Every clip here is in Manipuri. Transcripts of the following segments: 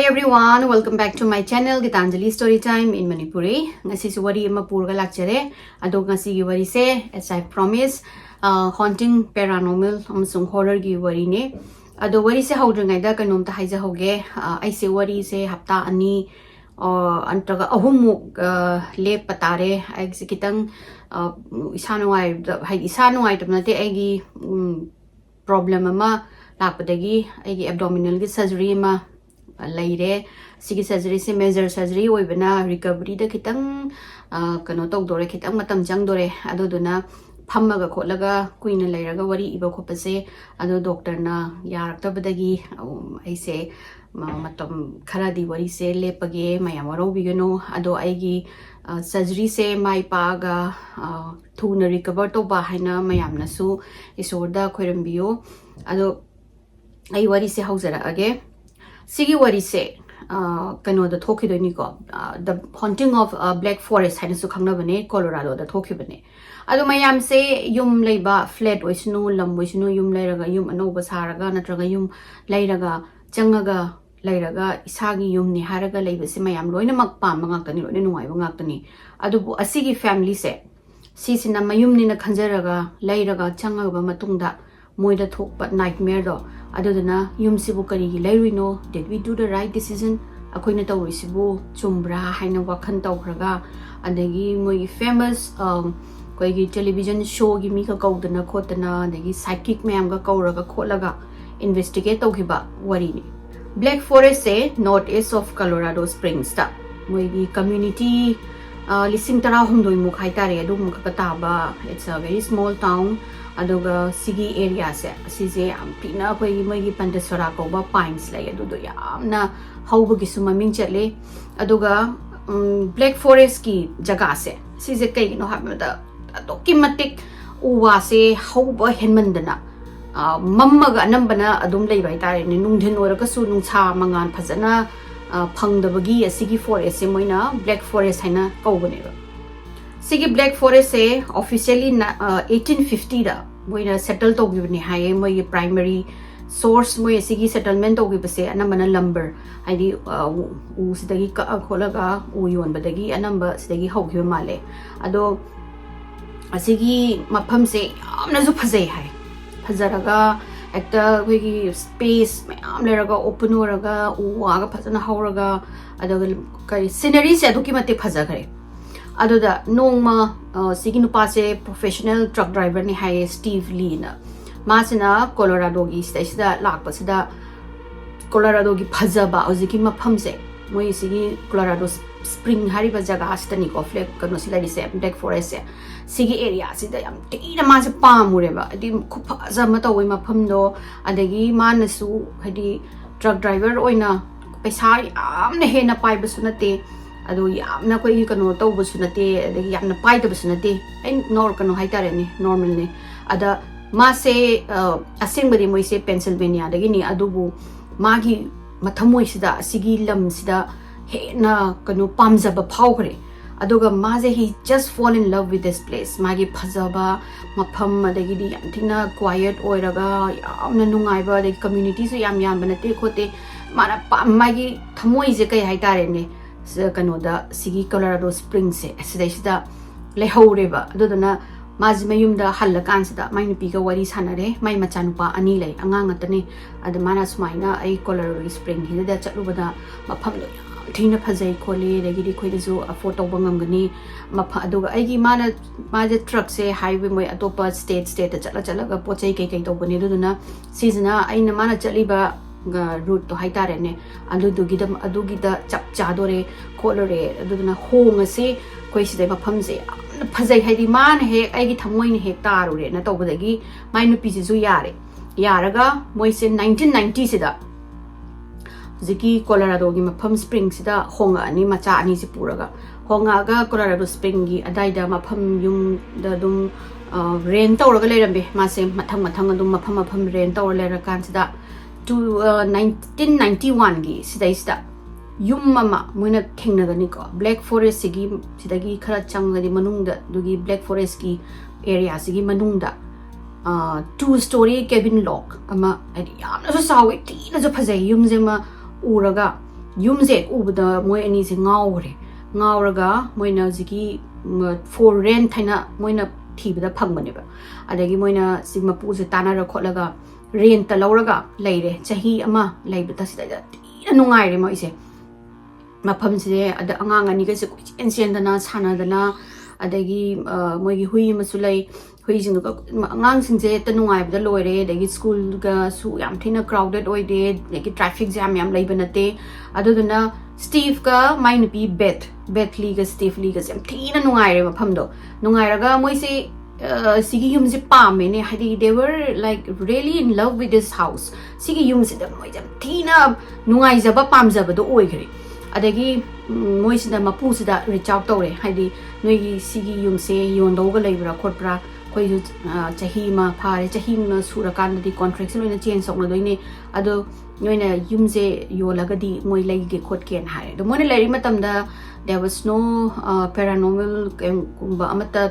Hi everyone, welcome back to my channel Gitanjali Storytime in Manipuri. Ngasi si wari ama purga lakchere. Ado ngasi gi wari se, as I promised, haunting, paranormal, amasung horror gi wari ne. Ado wari se haudrangai da kanom ta haija hoge. Ai se wari se hapta ani antraga ahumuk le patare. Ai se kitang isanungai tamnate ai gi problem ama lakpadagi ai gi abdominal gi surgery ma laire sigi surgery se major surgery oibana recovery da kitang kano tok dore kitang matam jang dore ado duna phammaga kholaga kuina leiraga wari iba khopase ado doctor na yaraktabadagi aise matam kharadi wari se lepage mayam waro bigano ado aigi surgery se mai paga thuna recover to ba haina mayam nasu isorda khoirambiyo ado ai wari se hauzara age Sigi wari se kano da thoki do ni ko the haunting of black forest haina su khangna bane Colorado da thoki bane adu mayam se yum leiba flat oisnu lam oisnu yum leiraga yum anoba saraga natraga yum leiraga changaga leiraga isagi yum ni haraga leiba se mayam loina mak pam ngak tani loina nuai ba ngak tani adu bu asigi family se si sina mayum ni na khanjaraga leiraga changaga ba matungda moida thokpa nightmare do adudana yum sibu kari gi lairuino did we do the right decision akoina tawri sibu chumbra haina wakhan tawraga adagi moi famous koi gi television show gi mi ka kaudana khotana adagi psychic mayam ga kauraga kholaga investigate tawgiba wari ni black forest se northeast of Colorado Springs ta moi gi community lising tara humdoi muk haitare adu muk ka taba it's a very small town aduga sigi area se sise am pina koi mai gi pandasara ko ba pines lai adu do yamna houba gi suma ming chatle aduga black forest ki jaga se sise kai no hamada toki matik uwa se houba henmandana mammaga nambana adum lei bai tare ni nungdhen oraka su nungcha mangan phajana phangdabagi asigi forest se moina black forest haina kaubane Sigi black forest se officially 1850 da moina settle to gibni haye moi primary source moi sigi settlement to gibase anamana lumber haidi u sidagi ka kholaga u yon badagi anamba sidagi haugiba male ado asigi mapham se amna ju phajai hai phajaraga ekta wegi space mayam leraga open oraga u aga phajana hauraga ado kai scenery se aduki mate phajagare adoda nongma sigi nupa se professional truck driver ni hai Steve Lee na masina Colorado gi state da lakpa sida Colorado gi phajaba oziki mapham se moi sigi Colorado Spring hariba jaga astani ko flag kano silari se black forest se sigi area sida yam tina ma se pamureba adi khuphaja ma tawai mapham do adagi manasu hadi truck driver oina paisa yamna hena paiba sunate ado yamna koi kano tawba sunate adagi yamna paidaba sunate ai nor kano haitare ni normal ni ada ma se asengbadi moi se Pennsylvania dagi ni adubu magi mathamoi sida sigi lam sida hena kano pamjaba phawgre aduga maze he just fall in love with this place magi phajaba mapham adagi di yanthina quiet oiraga yamna nungaiba adagi community su yam banate khote mana magi thamoi je kai haitare ne kano da sigi Colorado Springs se sida lehaureba adudana maji mayumda halakan sida mai nupi ga wari sanare mai machanupa ani lei angang atani adamana sumaina ai Colorado Springs hida chatlubada mapham do thina phajai khole dagi khoi ju afford to bangamgani mapha aduga aigi maje truck se highway moi atopa state chala ga pochai kai to bani aduna seasona aina mana chaliba route to haitare ne adugida chap chadore kholore aduna hong ase koi sidai mapham se phajai haidi man he aigi thamoi ne he tarure na tobadagi mai nupi ju yaraga moi se 1990 sida ziki Colorado gi mapham Springs sida honga ani macha ani si puraga honga ga Colorado Springs gi adaida mapham yung da dum rain tawraga leirambe ma se mathang adum mapham rain tawra lera kan sida to 1991 gi sida yum mama moina thengnagani ko black forest sigi sidagi khara changadi manungda dugi black forest ki area sigi manungda 2-story cabin log ama adi yamna so sawi tina jo phajai yum jema uraga yumse ubada moi ani se ngawre ngawraga moina jiki for rent thaina moina thibada phangmane ba adagi moina sigma pu se tanara kholaga rent ta lauraga leire chahi ama leibata sida tina nungai re moi se mafam se ada angang ani ga se chen dana sana dana adagi moi gi hui masulai hui jing ga angang sing je ta nungai ba loire adagi school ga su yam thina crowded oi de adagi traffic jam yam leibanate aduduna Steve ka mine pi bet liga Steve liga jam thina nungai re mafam do nungai raga moi se sigi yum se pame ne hadi they were like really in love with this house sigi yum se da moi jam thina nungai jaba pam jaba do oi gre adagi moi se da mapu se da reach out tore hadi noi gi sigi yum se yon do ga leibra khotbra koi ju chahi ma phare chahi ma sura kan di contract loina change sok na doine ado noina yum se yolaga di moi lai ge khot ken hare do moi lai matam da there was no paranormal kumba amata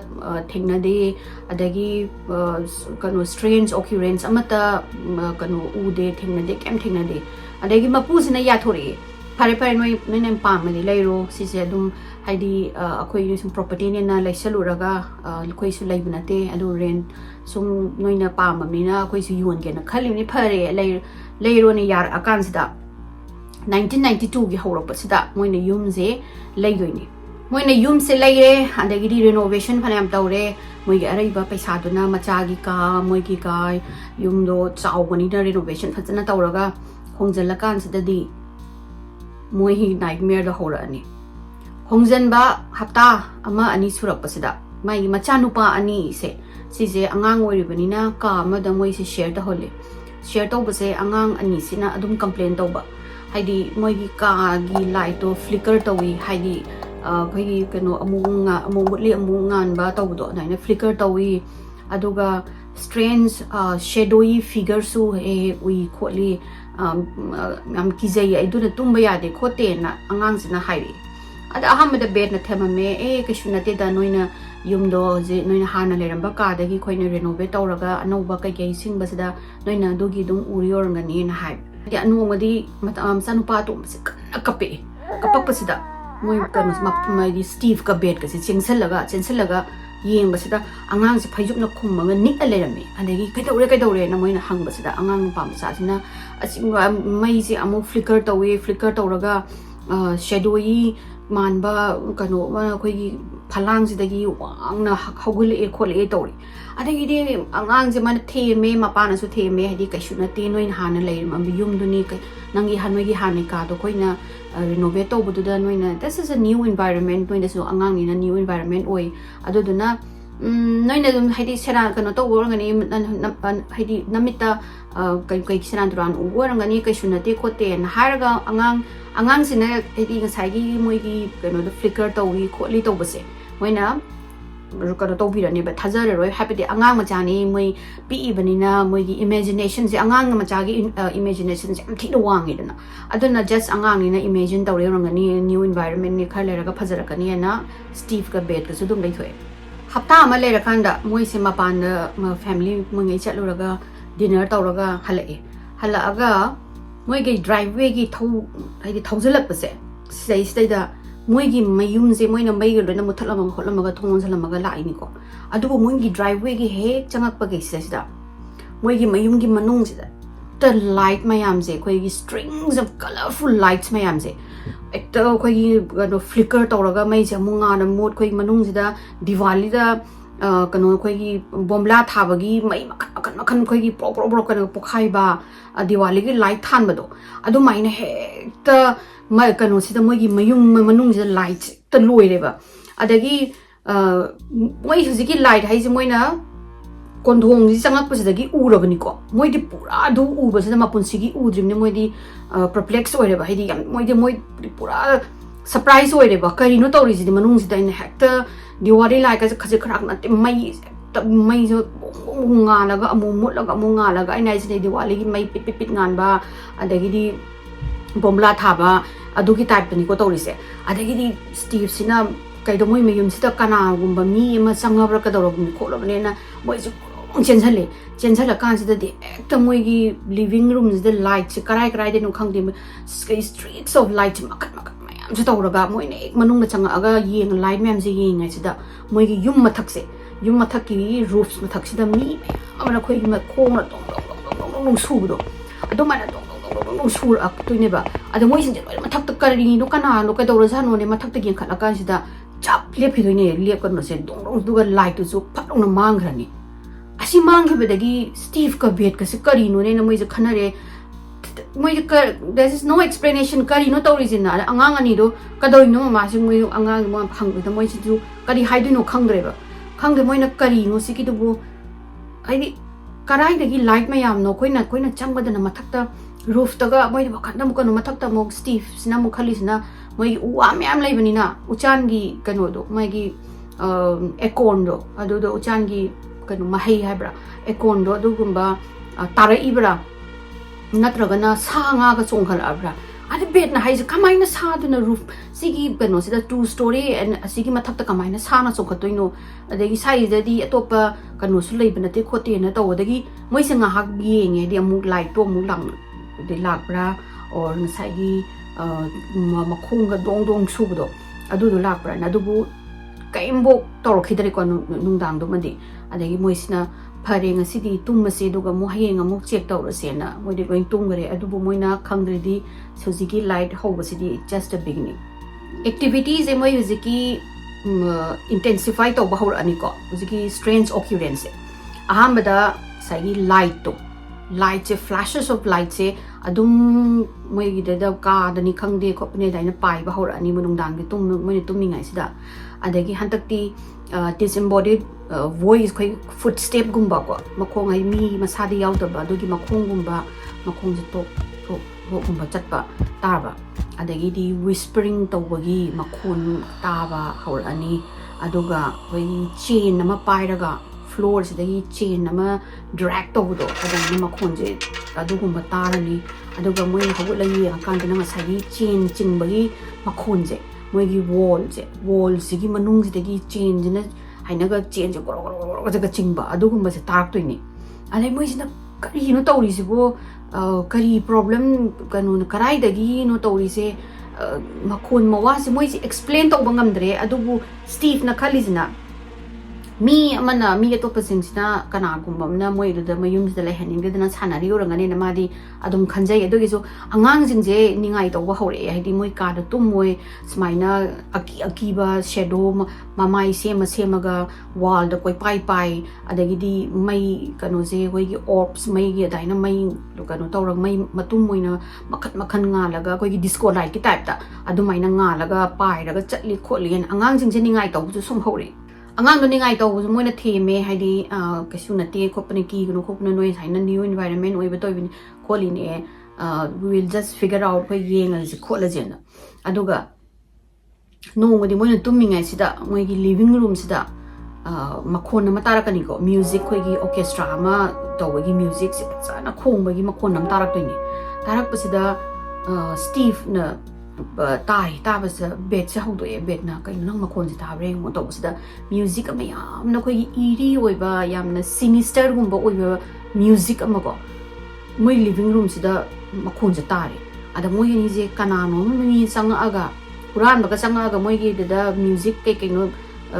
thengna de adagi kano strange occurrence amata kano u de thengna de kem thengna de adagi mapu sina ya thori phare phare noi nem pam mali lairo si se dum haidi akoi sum property ne na lai saluraga koi su lai bunate adu rent sum noina pam amina koi su yuan ge na khali ni phare lairo ni yar akan sida 1992 gi horok pasida moina yum je leidoini moina yum se leire adagi di renovation phanam tawre moi gi araiba paisa duna macha gi ka moi gi ka yum do chawbani da renovation phachana tawraga hongjala kan sida di moi hi nightmare da horani hongjanba hapta ama ani surak pasida mai macha nupa ani se sije angang oribani na ka ma da moi se share da hole share tawbase angang ani sina adum complain tawba haidi moi gi ka gi light to flicker tawi haidi khoi kano amunga amungutli amungan ba tawdo naina flicker tawi aduga strange shadowy figure su e ui kholi am kizai iduna tumba yade khote na angang sina hairi ada ahamada bed na themame kishuna te da noina yumdo je noina hana leramba ka dagi khoina renovate tawraga anoba kai kai singba sida noina dogi dum uri orngani na hai ya anu madi matam sanupa to kape kapak pasida moi kan ma di Steve ka bed ka se chengsellaga yeng basida angang se phaijuk na khumma nik alerame adagi kaidore na moina hang basida angang pam sa sina asingwa mai se amu flicker tawraga shadowy manba kano ma khoi phalang sidagi wangna hawgul e khole e tawri adagi de angang je man theme mapana su theme hadi kaishuna te noin hana leir am yum duni nangi hanwagi hane ka do koina renovate tawbudu da noina this is a new environment noina so angang ni na new environment oi aduduna noina dum hadi sera kano to worngani hadi namita kai sera duran worngani kaishuna te khote na haraga angang sina hadi ngasai moi gi kano the flicker tawi kholi tawbase moina kano tawbirani ba thajare roi happy angang machani moi pi ibanina moi gi imagination je angang machagi imagination je amthi wangi dana aduna just angang ni na imagine tawre rangani new environment ni khalera ga phajarakani na Steve ka bed ka sudum lai thoe hapta ama lera kanda moi se mapan family moi ngai chaluraga dinner tawraga halaga moi gi driveway gi thaujalak pase sei da moi gi mayum je moi na mai gi lona muthalama kholamaga thongon salamaga lai ni ko adugo moi gi driveway gi he changak pa gi sida moi gi mayum gi manung sida the light mayam je khoi gi strings of colorful lights mayam je ekta khoi gi no flicker tawraga mai je munga na mod khoi manung sida Diwali da kano khoi gi bombla thabagi mai makan khoi gi pro kano pokhai ba Diwali gi light than bado adu mai na he ta mai kano sida moi gi mayung manung sida light ta loire ba adagi moi huziki light hai je moi na kondhong ji changak pasidagi urabani ko moi di pura du uba sida mapunsigi udrimne moi di perplex oire ba haidi moi pura surprise oire ba kari no tori ji manung sida in hekta Diwali light ka khaje khrak na mai jo nga laga amu mutlaga amu nga laga ai nai sida Diwali gi mai pit ngan ba adagi di bombla thaba adugi type ni ko tori se adagi di Steve sina kaido moi mayum sida kana gumba mi ma sangabra ka dorog ni kholo ne na moi ꯆꯦꯟꯁꯜꯂꯦ ꯆꯦꯟꯁꯜꯂꯀꯥꯟꯁꯤꯗꯗꯤ ꯍꯦꯛꯇ ꯃꯣꯏꯒꯤ ꯂꯤꯚꯤꯡ ꯔꯨꯝꯁꯤꯗ ꯂꯥꯏꯠꯁꯦ ꯀꯔꯥꯏꯗꯅꯣ ꯈꯪꯗꯦ ꯁ꯭ꯇ꯭ꯔꯤꯛꯁ ꯑꯣꯐ ꯂꯥꯏꯠꯁꯦ ꯃꯈꯟ ꯃꯈꯟ ꯃꯌꯥꯝꯁꯦ ꯇꯧꯔꯒ ꯃꯣꯏꯅ ꯍꯦꯛ ꯃꯅꯨꯡꯗ ꯆꯪꯉꯛꯑꯒ ꯂꯥꯏꯠ ꯃꯌꯥꯝꯁꯦ ꯌꯦꯡꯉꯤꯉꯩꯁꯤꯗ ꯃꯣꯏꯒꯤ ꯌꯨꯝ ꯃꯊꯛꯁꯦ ꯌꯨꯝ ꯃꯊꯛꯀꯤ ꯔꯨꯐ ꯃꯊꯛꯁꯤꯗ ꯃꯤ ꯃꯌꯥꯝ ꯑꯃꯅ ꯑꯩꯈꯣꯏꯒꯤ ꯈꯣꯡꯅ ꯗꯣꯡ ꯗꯣꯡ ꯗꯣꯡ ꯗꯣꯡ ꯗꯣꯡ ꯗꯣꯡ ꯁꯨꯕꯗꯣ ꯑꯗꯨꯃꯥꯏꯅ ꯗꯣꯡ ꯗꯣꯡ ꯗꯣꯡ ꯗꯣꯡ ꯗꯣꯡ ꯁꯨꯔꯛꯇꯣꯏꯅꯦꯕ ꯑꯗꯣ ꯃꯣꯏꯁꯤꯡꯁꯦ ꯂꯣꯏꯅ ꯃꯊꯛꯇ ꯀꯔꯤꯅꯣ ꯀꯅꯥꯅꯣ ꯀꯩꯗꯧꯔꯖꯥꯠꯅꯣꯅꯦ ꯃꯊꯛꯇ ꯌꯦꯡꯈꯠꯂꯀꯥꯟꯁꯤꯗ ꯆꯞ ꯂꯦꯞꯈꯤꯗꯣꯏꯅꯦ ꯂꯦꯞꯀꯅꯣꯁꯦ ꯗꯣꯡ ꯗꯣꯡ ꯑꯗꯨꯒ ꯂꯥꯏꯠꯇꯨꯁꯨ ꯐꯠ ꯂꯥꯎꯅ ꯃꯥꯡꯈ꯭ꯔꯅꯤ ꯑꯁꯤ ꯃꯥꯡꯈꯤꯕꯗꯒꯤ ꯁ꯭ꯇꯤꯚꯀ ꯕꯦꯠꯀꯁꯦ ꯀꯔꯤꯅꯣꯅꯦꯅ ꯃꯣꯏꯁꯦ ꯈꯟꯅꯔꯦ ꯃꯣꯏꯁꯦ there is no explanation ꯀꯔꯤꯅꯣ ꯇꯧꯔꯤꯁꯤꯅ ꯑꯉꯥꯡ ꯑꯅꯤꯗꯣ ꯀꯗꯧꯔꯤꯅꯣ ꯃꯃꯥꯁꯤ ꯃꯣꯏ ꯑꯉꯥꯡ ꯃꯣꯏ ꯍꯪꯕꯗ ꯃꯣꯏꯁꯤꯁꯨ ꯀꯔꯤ ꯍꯥꯏꯗꯣꯏꯅꯣ ꯈꯪꯗ꯭ꯔꯦꯕ ꯈꯪꯗꯦ ꯃꯣꯏꯅ ꯀꯔꯤꯅꯣ ꯁꯤꯒꯤꯗꯨꯕꯨ ꯍꯥꯏꯗꯤ ꯀꯔꯥꯏꯗꯒꯤ ꯂꯥꯏꯠ ꯃꯌꯥꯝꯅꯣ ꯑꯩꯈꯣꯏꯅ ꯆꯪꯕꯗꯅ ꯃꯊꯛꯇ ꯔꯨꯐꯇꯒ ꯃꯣꯏ ꯋꯥꯈꯟꯗ ꯑꯃꯨꯛ ꯀꯩꯅꯣ ꯃꯊꯛꯇ ꯑꯃꯨꯛ ꯁ꯭ꯇꯤꯚꯁꯤꯅ ꯑꯃꯨꯛ ꯈꯜꯂꯤꯁꯤꯅ ꯃꯣꯏꯒꯤ ꯎ ꯋꯥ ꯃꯌꯥꯝ ꯂꯩꯕꯅꯤꯅ ꯎꯆꯥꯟꯒꯤ ꯀꯩꯅꯣꯗꯣ ꯃꯣꯏꯒꯤ ꯑꯦꯀꯣꯟꯗꯣ ꯑꯗꯨꯗꯣ ꯎꯆꯥꯟꯒꯤ ꯀꯩꯅꯣ ꯃꯍꯩ ꯍꯥꯏꯕ꯭ꯔꯥ ꯑꯦꯀꯣꯟꯗꯣ ꯑꯗꯨꯒꯨꯝꯕ ꯇꯥꯔꯛꯏꯕ꯭ꯔꯥ ꯅꯠꯇ꯭ꯔꯒꯅ ꯁꯥ ꯉꯥꯒ ꯆꯣꯡꯈꯠꯂꯛꯑꯕ꯭ꯔꯥ ꯑꯗ ꯕꯦꯠꯅ ꯍꯥꯏꯁꯦ ꯀꯃꯥꯏꯅ ꯁꯥꯗꯨꯅ ꯔꯨꯐ ꯁꯤꯒꯤ ꯀꯩꯅꯣꯁꯤꯗ 2 story ꯑꯁꯤꯒꯤ ꯃꯊꯛꯇ ꯀꯃꯥꯏꯅ ꯁꯥꯅ ꯆꯣꯡꯈꯠꯇꯣꯏꯅꯣ ꯑꯗꯒꯤ ꯁꯥꯏꯁꯤꯗꯗꯤ ꯑꯇꯣꯞꯄ ꯀꯩꯅꯣꯁꯨ ꯂꯩꯕ ꯅꯠꯇꯦ ꯈꯣꯠꯇꯦꯅ ꯇꯧꯕꯗꯒꯤ ꯃꯣꯏꯁꯦ ꯉꯥꯏꯍꯥꯛ ꯌꯦꯡꯉꯦꯗꯤ ꯑꯃꯨꯛ ꯂꯥꯏꯠꯇꯣ ꯑꯃꯨꯛ ꯂꯥꯛꯄ꯭ꯔꯥ ꯑꯣꯔ ꯉꯁꯥꯏꯒꯤ ꯃꯈꯣꯡꯒ ꯗꯣꯡ ꯗꯣꯡ ꯁꯨꯕꯗꯣ ꯑꯗꯨꯗꯣ ꯂꯥꯛꯄ꯭ꯔꯥꯅ ꯑꯗꯨꯕꯨ ꯀꯩꯝꯐꯧ ꯇꯧꯔꯛꯈꯤꯗ꯭ꯔꯦꯀꯣ ꯅꯨꯡꯗꯥꯡꯗꯨꯃꯗꯤ ꯑꯗꯒꯤ ꯃꯣꯏꯁꯤꯅ ꯐꯔꯦ ꯉꯁꯤꯗꯤ ꯇꯨꯝꯃꯁꯦ ꯑꯗꯨꯒ ꯑꯃꯨꯛ ꯍꯌꯦꯡ ꯑꯃꯨꯛ ꯆꯦꯛ ꯇꯧꯔꯁꯦꯅ ꯃꯣꯏꯗꯤ ꯂꯣꯏ ꯇꯨꯝꯈ꯭ꯔꯦ ꯑꯗꯨꯕꯨ ꯃꯣꯏꯅ ꯈꯪꯗ꯭ꯔꯗꯤ ꯍꯧꯖꯤꯛꯀꯤ ꯂꯥꯏꯠ ꯍꯧꯕꯁꯤꯗꯤ ꯖꯁ ꯑ ꯕꯤꯒꯤꯅꯤꯡ ꯑꯦꯛꯇꯤꯚꯤꯇꯤꯁꯦ ꯃꯣꯏ ꯍꯧꯖꯤꯛꯀꯤ ꯏꯟꯇꯦꯟꯁꯤꯐꯥꯏ ꯇꯧꯕ ꯍꯧꯔꯛꯑꯅꯤꯀꯣ ꯍꯧꯖꯤꯛꯀꯤ ꯁ꯭ꯇ꯭ꯔꯦꯟꯖ ꯑꯣꯀ꯭ꯌꯨꯔꯦꯟꯁꯁꯦ ꯑꯍꯥꯟꯕꯗ ꯉꯁꯥꯏꯒꯤ ꯂꯥꯏꯠꯁꯦ ꯐ꯭ꯂꯥꯁꯦꯁ ꯑꯣꯐ ꯂꯥꯏꯠꯁꯦ ꯑꯗꯨꯝ ꯃꯣꯏꯒꯤꯗ ꯀꯥꯗꯅꯤ ꯈꯪꯗꯦ ꯈꯣꯠꯄꯅꯦ ꯑꯗꯨꯃꯥꯏꯅ ꯄꯥꯏꯕ ꯍꯧꯔꯛꯑꯅꯤ ꯅꯨꯡꯗꯥꯡꯒꯤ ꯃꯣꯏꯅ ꯇꯨꯝꯃꯤꯉꯩꯁꯤꯗ ꯑꯗꯒꯤ ꯍꯟꯗꯛꯇꯤ ꯗꯤꯁꯑꯦꯝꯕꯣꯗꯤꯠ ꯚꯣꯏꯁ ꯑꯩꯈꯣꯏ ꯐꯨꯠ ꯁ꯭ꯇꯦꯞꯒꯨꯝꯕꯀꯣ ꯃꯈꯣꯡ ꯍꯥꯏꯗꯤ ꯃꯤ ꯃꯁꯥꯗ ꯌꯥꯎꯗꯕ ꯑꯗꯨꯒꯤ ꯃꯈꯣꯡꯒꯨꯝꯕ ꯃꯈꯣꯡꯁꯦ ꯇꯣꯛꯒꯨꯝꯕ ꯆꯠꯄ ꯇꯥꯕ ꯑꯗꯒꯤꯗꯤ ꯋꯤꯁꯄꯔꯤꯡ ꯇꯧꯕꯒꯤ ꯃꯈꯣꯟ ꯇꯥꯕ ꯍꯧꯔꯛꯑꯅꯤ ꯑꯗꯨꯒ ꯑꯩꯈꯣꯏꯒꯤ ꯆꯦꯟ ꯑꯃ ꯄꯥꯏꯔꯒ ꯐ꯭ꯂꯣꯔꯁꯤꯗꯒꯤ ꯆꯦꯟ ꯑꯃ ꯗ꯭ꯔꯦꯛ ꯇꯧꯕꯗꯣ ꯑꯗꯨꯃꯥꯏꯅ ꯃꯈꯣꯟꯁꯦ ꯑꯗꯨꯒꯨꯝꯕ ꯇꯥꯔꯅꯤ ꯑꯗꯨꯒ ꯃꯣꯏꯅ ꯍꯧꯒꯠꯂꯒ ꯌꯦꯡꯉꯀꯥꯟꯗꯅ ꯉꯁꯥꯏꯒꯤ ꯆꯦꯟ ꯆꯤꯡꯕꯒꯤ ꯃꯈꯣꯟꯁꯦ ꯃꯣꯏꯒꯤ ꯋꯣꯜꯁꯤꯒꯤ ꯃꯅꯨꯡꯁꯤꯗꯒꯤ ꯆꯦꯟꯁꯤꯅ ꯍꯥꯏꯅꯒ ꯆꯦꯟꯁꯦ ꯒꯣꯔꯣ ꯒꯣꯔꯣ ꯒꯣꯔꯣꯒ ꯆꯤꯡꯕ ꯑꯗꯨꯒꯨꯝꯕꯁꯦ ꯇꯥꯔꯛꯇꯣꯏꯅꯤ ꯑꯗꯩ ꯃꯣꯏꯁꯤꯅ ꯀꯔꯤꯅꯣ ꯇꯧꯔꯤꯁꯤꯕꯣ ꯀꯔꯤ ꯄ꯭ꯔꯣꯕ꯭ꯂꯦꯝ ꯀꯩꯅꯣꯅ ꯀꯔꯥꯏꯗꯒꯤꯅꯣ ꯇꯧꯔꯤꯁꯦ ꯃꯈꯣꯟ ꯃꯋꯥꯁꯦ ꯃꯣꯏꯁꯦ ꯑꯦꯛꯁꯄ꯭ꯂꯦꯟ ꯇꯧꯕ ꯉꯝꯗ꯭ꯔꯦ ꯑꯗꯨꯕꯨ ꯁ꯭ꯇꯤꯚꯅ ꯈꯜꯂꯤꯁꯤꯅ ꯃꯤ ꯑꯃꯅ ꯃꯤ ꯑꯇꯣꯞꯄꯁꯤꯡꯁꯤꯅ ꯀꯅꯥꯒꯨꯝꯕ ꯑꯃꯅ ꯃꯣꯏꯗꯨꯗ ꯃꯌꯨꯝꯁꯤꯗ ꯂꯩꯍꯟꯅꯤꯡꯗꯗꯅ ꯁꯥꯟꯅꯔꯤ ꯑꯣꯏꯔꯝꯒꯅꯤꯅ ꯃꯥꯗꯤ ꯑꯗꯨꯝ ꯈꯟꯖꯩ ꯑꯗꯨꯒꯤꯁꯨ ꯑꯉꯥꯡꯁꯤꯡꯁꯦ ꯅꯤꯡꯉꯥꯏ ꯇꯧꯕ ꯍꯧꯔꯛꯑꯦ ꯍꯥꯏꯗꯤ ꯃꯣꯏ ꯀꯥꯗ ꯇꯨꯝꯃꯣꯏ ꯁꯨꯃꯥꯏꯅ ꯑꯀꯤꯕ ꯁꯦꯗꯣ ꯃꯃꯥꯏ ꯁꯦꯝꯃꯒ ꯋꯥꯜꯗ ꯀꯣꯏꯄꯥꯏ ꯄꯥꯏ ꯑꯗꯒꯤꯗꯤ ꯃꯩ ꯀꯩꯅꯣꯁꯦ ꯑꯩꯈꯣꯏꯒꯤ ꯑꯣꯔꯞꯁ ꯃꯩꯒꯤ ꯑꯗꯨꯃꯥꯏꯅ ꯃꯩ ꯀꯩꯅꯣ ꯇꯧꯔꯒ ꯃꯩ ꯃꯇꯨꯝ ꯑꯣꯏꯅ ꯃꯈꯟ ꯃꯈꯟ ꯉꯥꯜꯂꯒ ꯑꯩꯈꯣꯏꯒꯤ ꯗꯤꯁꯀꯣ ꯂꯥꯏꯠꯀꯤ ꯇꯥꯏꯞꯇ ꯑꯗꯨꯃꯥꯏꯅ ꯉꯥꯜꯂꯒ ꯄꯥꯏꯔꯒ ꯆꯠꯂꯤ ꯈꯣꯠꯂꯤꯅ ꯑꯉꯥꯡꯁꯤꯡꯁꯦ ꯅꯤꯡꯉꯥꯏ ꯇꯧꯕꯁꯨ ꯁꯨꯝ ꯍꯧꯔꯛꯑꯦ ꯑꯉꯥꯡꯗꯣ ꯅꯤꯡꯉꯥꯏ ꯇꯧꯕꯁꯨ ꯃꯣꯏꯅ ꯊꯦꯝꯃꯦ ꯍꯥꯏꯗꯤ ꯀꯩꯁꯨ ꯅꯠꯇꯦ ꯈꯣꯠꯄꯅꯦ ꯀꯤꯒꯅꯨ ꯈꯣꯠꯄꯅꯦ ꯅꯣꯏ ꯁꯥꯏꯅ ꯅ꯭ꯌꯨ ꯏꯟꯚꯥꯏꯔꯟꯃꯦꯟ ꯑꯣꯏꯕ ꯇꯧꯕꯅꯤ ꯈꯣꯠꯂꯤꯅꯦ ꯋꯤꯜ ꯖꯁ ꯐꯤꯒꯔ ꯑꯥꯎꯠ ꯑꯩꯈꯣꯏ ꯌꯦꯡꯉꯁꯤ ꯈꯣꯠꯂꯁꯦꯅ ꯑꯗꯨꯒ ꯅꯣꯡꯃꯗꯤ ꯃꯣꯏꯅ ꯇꯨꯝꯃꯤꯉꯩꯁꯤꯗ ꯃꯣꯏꯒꯤ ꯂꯤꯚꯤꯡ ꯔꯨꯝꯁꯤꯗ ꯃꯈꯣꯟ ꯑꯃ ꯇꯥꯔꯛꯀꯅꯤꯀꯣ ꯃ꯭ꯌꯨꯖꯤꯛ ꯑꯩꯈꯣꯏꯒꯤ ꯑꯣꯔꯀꯦꯁꯇ꯭ꯔꯥ ꯑꯃ ꯇꯧꯕꯒꯤ ꯃ꯭ꯌꯨꯖꯤꯛꯁꯦ ꯐꯖꯅ ꯈꯣꯡꯕꯒꯤ ꯃꯈꯣꯟ ꯑꯃ ꯇꯥꯔꯛꯇꯣꯏꯅꯤ ꯇꯥꯔꯛꯄꯁꯤꯗ ꯁ꯭ꯇꯤꯚꯅ ꯇꯥꯕꯁꯤꯗ ꯕꯦꯠꯁꯦ ꯍꯧꯗꯣꯛꯑꯦ ꯕꯦꯠꯅ ꯀꯩꯅꯣ ꯅꯪ ꯃꯈꯣꯟꯁꯦ ꯇꯥꯕ꯭ꯔꯥ ꯌꯦꯡꯉꯣ ꯇꯧꯕꯁꯤꯗ ꯃ꯭ꯌꯨꯖꯤꯛ ꯑꯃ ꯌꯥꯝꯅ ꯑꯩꯈꯣꯏꯒꯤ ꯏꯔꯤ ꯑꯣꯏꯕ ꯌꯥꯝꯅ ꯁꯤꯅꯤꯁꯇꯔꯒꯨꯝꯕ ꯑꯣꯏꯕ ꯃ꯭ꯌꯨꯖꯤꯛ ꯑꯃꯀꯣ ꯃꯣꯏ ꯂꯤꯚꯤꯡ ꯔꯨꯝꯁꯤꯗ ꯃꯈꯣꯟꯁꯦ ꯇꯥꯔꯦ ꯑꯗ ꯃꯣꯏ ꯑꯅꯤꯁꯦ ꯀꯅꯥꯅꯣ ꯃꯤ ꯆꯪꯉꯛꯑꯒ ꯍꯨꯔꯥꯟꯕꯒ ꯆꯪꯉꯛꯑꯒ ꯃꯣꯏꯒꯤꯗꯨꯗ ꯃ꯭ꯌꯨꯖꯤꯛ ꯀꯩꯅꯣ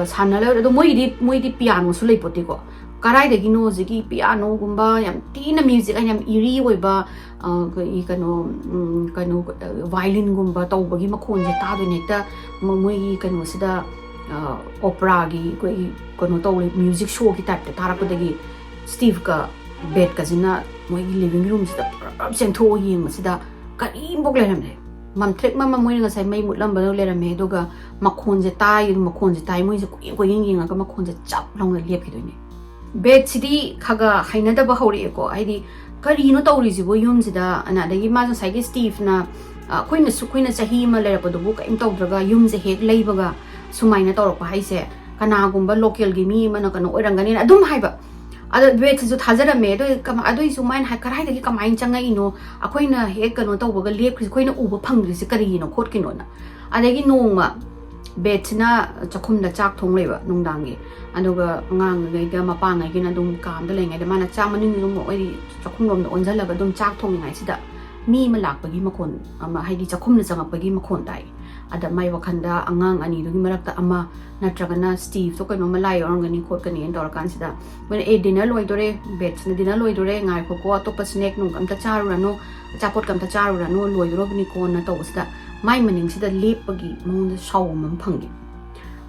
ꯁꯥꯟꯅ ꯂꯩ ꯑꯗꯣ ꯃꯣꯏꯗꯤ ꯄꯤꯌꯥꯅꯣꯁꯨ ꯂꯩꯄꯣꯠꯇꯦꯀꯣ ꯀꯔꯥꯏꯗꯒꯤꯅꯣ ꯍꯧꯖꯤꯛꯀꯤ ꯄꯤꯌꯥꯅꯣꯒꯨꯝꯕ ꯌꯥꯝ ꯊꯤꯅ ꯃ꯭ꯌꯨꯖꯤꯛ ꯌꯥꯝ ꯏꯔꯤ ꯑꯣꯏꯕ ꯀꯩꯅꯣ ꯚꯥꯏꯂꯤꯟꯒꯨꯝꯕ ꯇꯧꯕꯒꯤ ꯃꯈꯣꯟꯁꯦ ꯇꯥꯗꯣꯏꯅꯦ ꯍꯦꯛꯇ ꯃꯣꯏꯒꯤ ꯀꯩꯅꯣꯁꯤꯗ ꯑꯣꯄꯦꯔꯥꯒꯤ ꯑꯩꯈꯣꯏꯒꯤ ꯀꯩꯅꯣ ꯇꯧꯔꯤ ꯃ꯭ꯌꯨꯖꯤꯛ ꯁꯣꯒꯤ ꯇꯥꯏꯞꯇ ꯇꯥꯔꯛꯄꯗꯒꯤ ꯁ꯭ꯇꯤꯚꯀ ꯕꯦꯠꯀꯁꯤꯅ ꯃꯣꯏꯒꯤ ꯂꯤꯚꯤꯡ ꯔꯨꯝꯁꯤꯗ ꯄꯨꯂꯞ ꯆꯦꯟꯊꯣꯛꯑ ꯌꯦꯡꯕꯁꯤda ꯀꯔꯤꯝꯐꯥꯎ ꯂꯩꯔꯝꯗꯦ ꯃꯝꯊ꯭ꯔꯤꯛ ꯃꯝꯃ ꯃꯣꯏꯅ ꯉꯁꯥꯏ ꯃꯩ ꯃꯨꯠꯂꯝꯕꯗꯣ ꯂꯩꯔꯝꯃꯦ ꯑꯗꯨꯒ ꯃꯈꯣꯟꯁꯦ ꯇꯥꯏ ꯃꯣꯏꯁꯦ ꯀꯣꯏꯌꯦꯡ ꯌꯦꯡꯉꯒ ꯃꯈꯣꯟꯁꯦ ꯆꯞ ꯂꯥꯎꯅ ꯂꯦꯞꯈꯤꯗꯣꯏꯅꯦ ꯕꯦꯠꯁꯤꯗꯤ ꯈꯒ ꯍꯩꯅꯗꯕ ꯍꯧꯔꯛꯑꯦꯀꯣ ꯍꯥꯏꯗꯤ ꯀꯔꯤꯅꯣ ꯇꯧꯔꯤꯁꯤꯕꯣ ꯌꯨꯝꯁꯤꯗ ꯑꯗꯒꯤ ꯃꯥ ꯉꯁꯥꯏꯒꯤ ꯁ꯭ꯇꯤꯚꯅ ꯑꯩꯈꯣꯏꯅ ꯆꯍꯤ ꯑꯃ ꯂꯩꯔꯛꯄꯗꯨꯕꯨ ꯀꯔꯤꯝ ꯇꯧꯗ꯭ꯔꯒ ꯌꯨꯝꯁꯦ ꯍꯦꯛ ꯂꯩꯕꯒ ꯁꯨꯃꯥꯏꯅ ꯇꯧꯔꯛꯄ ꯍꯥꯏꯁꯦ ꯀꯅꯥꯒꯨꯝꯕ ꯂꯣꯀꯦꯜꯒꯤ ꯃꯤ ꯑꯃꯅ ꯀꯩꯅꯣ ꯑꯣꯏꯔꯝꯒꯅꯤꯅ ꯑꯗꯨꯝ ꯍꯥꯏꯕ ꯑꯗꯣ ꯕꯦꯠꯁꯤꯁꯨ ꯊꯥꯖꯔꯝꯃꯦ ꯑꯗꯨꯏꯁꯨ ꯃꯥꯏꯅ ꯀꯔꯥꯏꯗꯒꯤ ꯀꯃꯥꯏꯅ ꯆꯪꯉꯛꯏꯅꯣ ꯑꯩꯈꯣꯏꯅ ꯍꯦꯛ ꯀꯩꯅꯣ ꯇꯧꯕꯒ ꯂꯦꯞꯈ꯭ꯔꯤꯁꯦ ꯑꯩꯈꯣꯏꯅ ꯎꯕ ꯐꯪꯗ꯭ꯔꯤꯁꯦ ꯀꯔꯤꯒꯤꯅꯣ ꯈꯣꯠꯀꯤꯅꯣꯅ ꯑꯗꯒꯤ ꯅꯣꯡꯃ bedna chakhum da chak thong leba nungdangi aduga ngang ngai ga mapa ngai gina dum kam da lengai da mana chang maning dum oi chakhum rom da onjala ga dum chak thong ngai sida mi ma lak pagi makon ama haidi chakhum na changa pagi makon dai ada mai wakhanda angang ani dugi marakta ama natragana Steve to kaino malai orangani khot kani en dor kan sida when a dinner loi dore bet na dinner loi dore ngai ko to pa snack nung kam ta charu rano chapot kam ta charu rano loi doro bni ko na to sida mai maning sida lepagi mong shaw mam phangi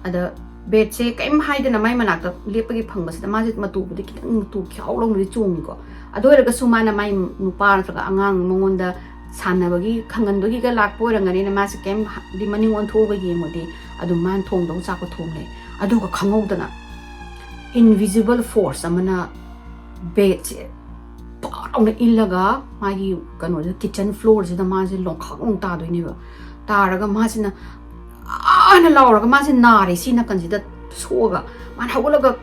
ada bet se kaim haidana mai manakta lepagi phangba sida ma jit matu budi kitang tu khaw long ri chung ko adoira ga sumana mai nupa ra angang mongonda 산나버기 강간도기가 락보랑가니 마스 게임 디 마닝 원 토가 예모디 아두만 통동 자고 통래 아두가 강호드나 invisible force amana 베체 바로나 일라가 마기 그노 kitchen floor 지다 마지 롱ඛong 따도이니바 따라가 마시나 아나 라오라가 마시 나리 시나 간지다 소가 만 하고라가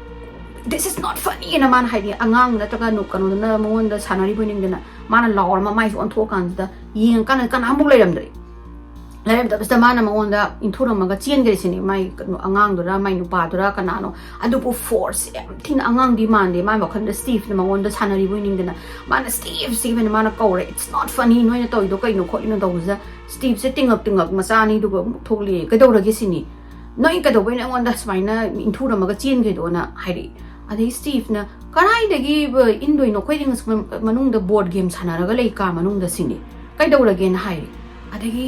this is not funny na man haidi angang na taka no kanu na mon da sanari boning na man law ma mai on tho kan da yin kan amuk leiram da basta man ma on da inthura ma ga chien gari sini mai angang do ra mai nu pa do ra kana no adu po force tin angang di man de mai ma khan da Steve na ma on da sanari boning na man Steve na man ko it's not funny no na to do kai no kho no do za Steve se ting up ma sa ni du go tholi ka do ra gi sini noi ka do bai na on da smai na inthura ma ga chien ge do na haidi adai Steve na karai dagi indoi no khoiding manung da board game sanaraga lei ka manung da sini kai dawra gen hai adagi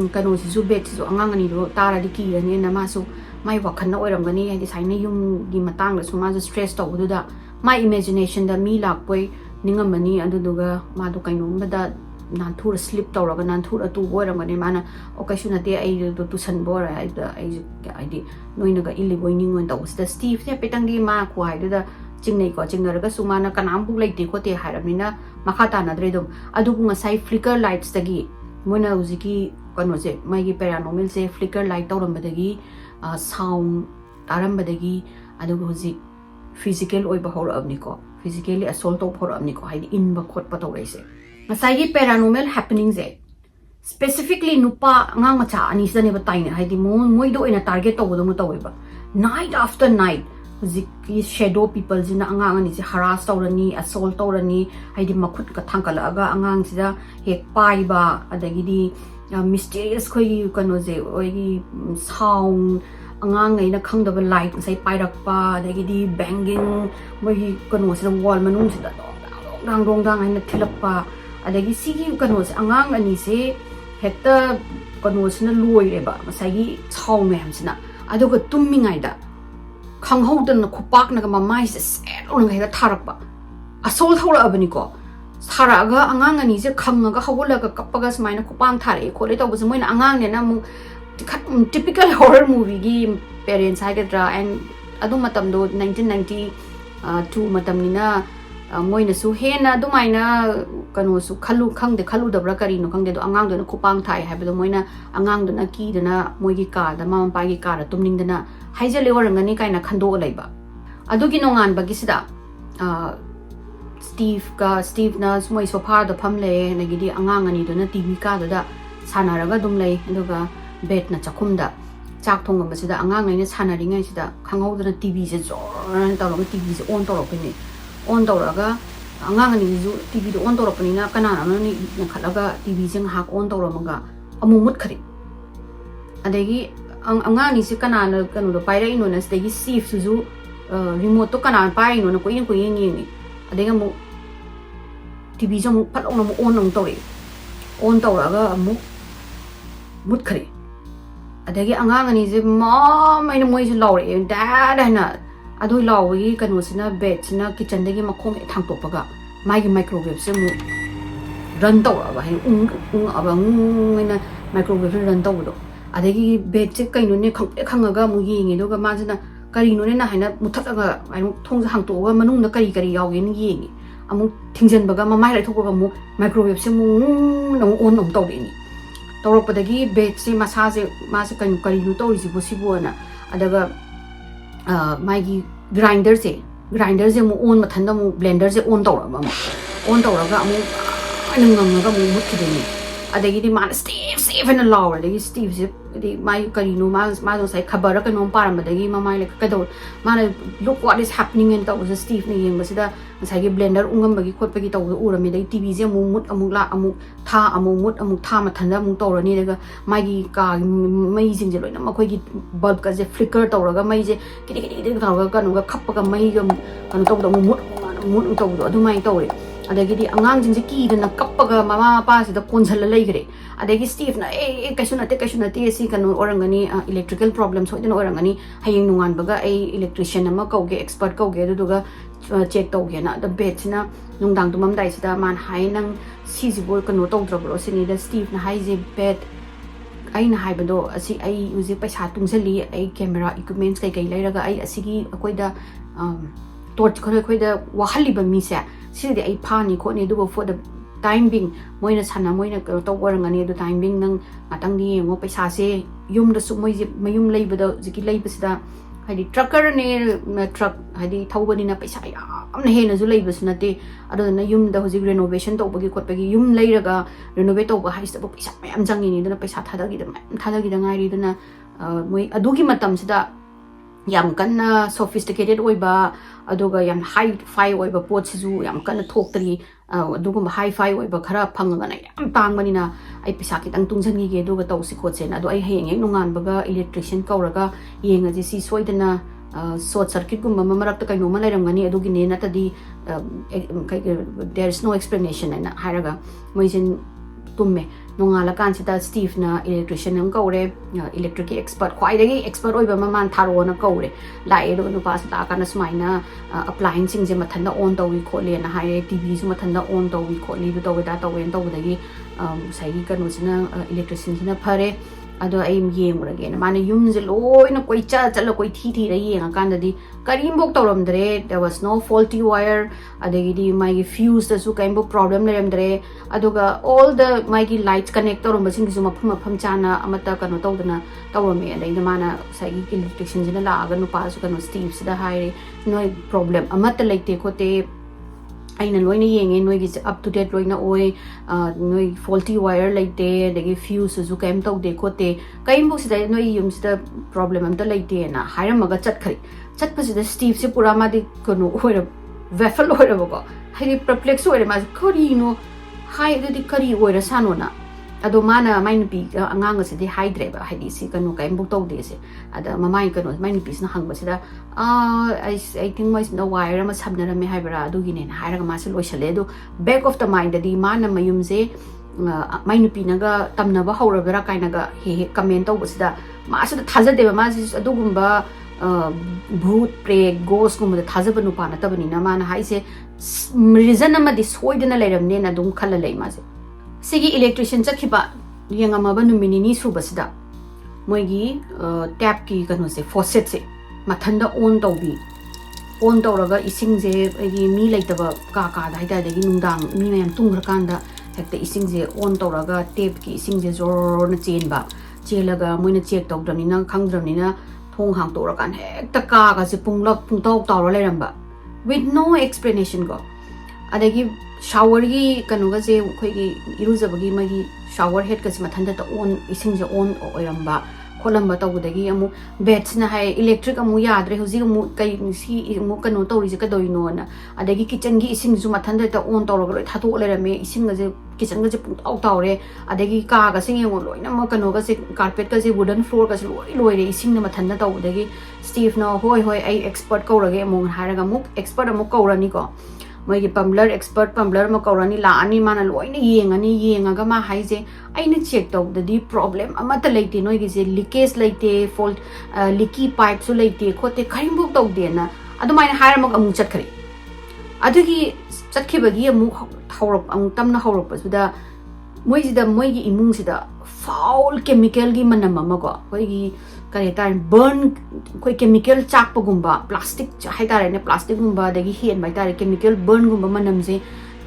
kanu si su bet so angang ani ro tara di ki rani na ma su mai wakhan na oiram gani ai sai na yum gi matang da su ma ju stress to du da my imagination da mi lak poi ningam mani adu duga ma du kai no da nan thur slip to ra nan thur atu boiram gani mana occasion ate ai tu san bor ai da ai di noina ga illi boining on da Steve se petang di ma khwai da chingnei ko chingna ga sumana kanam bu leite ko te haramina makata na dre dum adu bu ngasai flicker lights tagi mona uziki kano se mai gi paranormal se flicker light tawram badagi sound taram badagi adu huzik physical oi ba hor abni ko physically assault to hor abni ko hai in ba khot pa to se ngasai gi paranormal happenings e specifically nupa ngang macha ani sane ba taina hai di moi do ina target to do to ba night after night ziki shadow people jina angang ani si harass tawrani assault tawrani haidi makhut ka thangkala aga angang sida hek pai ba adagi di mysterious khoi kano je oigi sound angang ngai na khangdaba light sai pairak pa adagi di banging moi kano sida wall manung sida dong dang haina thilak pa adagi sigi kano se angang ani se hekta kano sina luoi ba masagi chau mem sina aduga tummingai da khanghoudana khupak na ma mai se set on ngai da tharak ba asol thora abani ko tharaga angang ani se khangaga hawula ga kapaga smaina khupang thare khole to bus moina angang ne na mu typical horror movie gi parents hagadra and adu matam do 1992 matam ni na moina su hena dumaina kanu su khangde khalu dabra kari no khangde do angang do na khupang thai haibdo moina angang do na ki dana moigi ka da mama pa gi ka da tumning dana haijale warangani kaina khando laiba adugi nongan bagi sida Steve na moi sofa da phamle nagi di angang ani do na TV ka da sanaraga dum lei aduga bed na chakhum da chak thong ma sida angang ngai na sanari ngai sida khangau da TV je zor ta lo TV je on to ro pini on tawraga angang ani ju TV do on tawrapani na kana na ni khalaga TV jing hak on tawramaga amumut khari adegi angang ni se kana na kanu do paira ino na stegi Steve su remote to kana pai ino na ko yin ni adega mu TV jong phalong na mu on tawri on tawraga amu mut khari adegi angang ani je ma mai na moi ju lawre da na adoi lawgi kanu sina bed sina kitchen dagi makhong e thang topaga mai gi microwave se mu run tawra ba hai aba na microwave run taw do adagi bed se kaino ne khangaga mu yingi do ga ma jina kari no ne na haina muthaga ai thong hang to ga manung na kari yawi ni yingi amu thingjan baga ma mai lai thopaga mu microwave se mu na on taw de ni tawrapadagi bed se masa se kari no taw ri si bo na adaga मागी ग्राइंडर से मु ओन मथन मु ब्लेंडर से ओन तौर on tawraga amu ananganga mu mutki adagi mana Steve and a lower the Steve my carino mas like houbarak and on paramadagi mamma like kador mana look what is happening and that was a Steve name was the Sagi blender ungambagi kotpagi to urami the TV mumut amula amuk tha amumut amuk tha matanda mutora nega magi ka amazing jello makogi bulb ka je flicker toraga mai je kidi toraga kanuga kappaga mai gam kanu to mut to adumai tore adagidi angang jing ki dana kappaga mama pa sida konjal laigre adagi Steve na kaisuna si kanu orangani electrical problems hoidana orangani hayeng nungan baga electrician ama kauge expert kauge duga check tauge na the bed na nungdang tumam dai sida man hai nang sijibo kanu tawdrabro sini da Steve na hai je bed aina haibado asi ai use paisa tungsali ai camera equipments kai lairaga ai asigi akoida torch khoida wahaliba mi se sidi ai phani khoni du for the time being moina sana moina to warangani du time being nang atang ni ngo paisa se yum da su moi mayum leibada jiki leibasida hadi trucker ne truck hadi thawbani na paisa amna hena ju leibas nate adana yum da hoji renovation to bagi khotpagi yum leiraga renovate to ba haista paisa mayam jangi ni dana paisa thadagi da ngai dana moi adugi matam sida yam kanna sophisticated oiba aduga yam high fi oiba pot sizu yam kanna thoktri aduga high fi oiba khara phangaga na yam tangmani na ai pisa kitang tungjangi ge aduga tawsi khotsen adu ai heng heng nungan baga electrician kauraga yenga ji si soidana short circuit gumba mamarak ta kaino ma lairamgani adugi ne natadi there is no explanation na haraga moijin tumme nongala kansida Steve na electrician ang kaure electric expert khwaidagi expert oiba maman tharo na kaure lai do no pas ta kana smaina appliance je mathanda on tawi khole na hai TV su mathanda on tawi khole du tawi da tawi en tawi dagi sai kanu sina electrician sina phare ado ai yengurage na mana yum je loina koi chala koi thi ra yenga kandadi karim bok tawramdre there was no faulty wire adagi di my fuse da su kaimbo problem leremdre aduga all the my lights connect torum basing su mafam chana amata kanu tawdana tawrame adai na mana sai electrician jina la aga no pa su kanu Steve sida hai no problem amata laite khote aina loina yenge noi gi up to date loina oi noi faulty wire laite degi fuse su kaim taw de khote kaim bo sida noi yum sida problem am ta laite na hairamaga chatkhari chatpasida Steve se pura ma di kono oira waffle oira bogo hai perplex oira ma kari no hai de kari oira sanona ado mana main pi angang se di hydre ba hai si kanu kaim bo taw de se ada mamai kanu main pi na hang ba sida I think my no wire ma sabna me haibara adu gine na hairaga ma se loisale do back of the mind di mana mayum se main pi naga tamna ba haurabara kainaga he comment taw basida ma se thaja de ma se adu gumba bhoot pre ghost gumba thaja banu pa na tabani na mana hai se reason ma di soidana leiramne na dum khala lei ma se sigi electrician chakhiba yengama ba numini ni su basida moigi tap ki kanu se faucet se mathanda on tawbi on tawraga ising je agi mi laitaba ka da haida dagi nungdang mi mayam tungra kanda hekta ising je on tawraga tap ki ising je zor na chenba chelaga moina check tawdramni na khangdramni na thong hang tora kan hekta ka se punglak pungtaw tawra leramba with no explanation go adagi shower gi kanuga je khoi gi irujabagi magi shower head ka se mathanda ta on ising je on oiramba kolamba tawdagi amu beds na hai electric amu yadre hoji amu kai si amu kanu tawri je kadoino na adagi kitchen gi ising ju mathanda ta on tawra loi thato lerame ising ga je kitchen ga je pungtaw tawre adagi ka ga sing yeng loina ma kanu ga se carpet ka je wooden floor ka se loi re ising na mathanda tawdagi Steve na hoi ai expert kaurage amu haraga muk expert amu kaurani ko moi plumbler expert plumbler ma kaurani la ani mana loina yenga ma haije aina check tau the problem amata leite noi gi je leakage leite fault leaky pipe su leite khote khaim bok tau de na adumai hair ma amu chatkhari adugi chatkibagi amu hawrap amu tamna hawrap suda moi gi imung sida foul chemical gi manam ma go koi gi kare tar burn koi chemical chak pagumba plastic haitare ne plastic gumba dagi hen bai tare chemical burn gumba manam je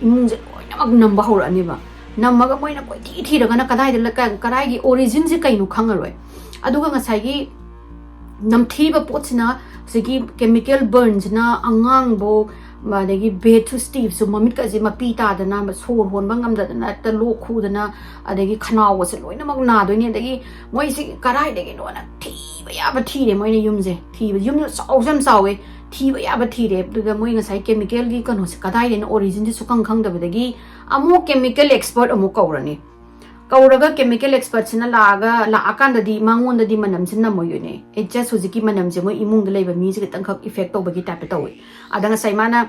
imung je loina mag namba hawra ani ba namaga moina koi thi raga na kadai de kadai gi origin je kainu khangaroi aduga ngasai gi namthi ba pochna sigi chemical burns na angang bo adagi bed to Steve so mamit ka ma pita da na so hon bangam da na ta lo khu da na adagi khanaw wa se loina mak na do ni adagi moi si karai de no na thi ba ya ba thi de moi ne yum je thi ba yum so sam saw we thi ba ya ba thi de du ga moi nga sai chemical gi kan ho se kadai de origin ji su kang khang da ba dagi amo chemical expert amo kaurani kauraga chemical expert sina laga la akan da di mangon da di manam sin na mo yune it just huziki manam je mo imung da leba mi ji tang khak effect to bagi tap to we adanga sai mana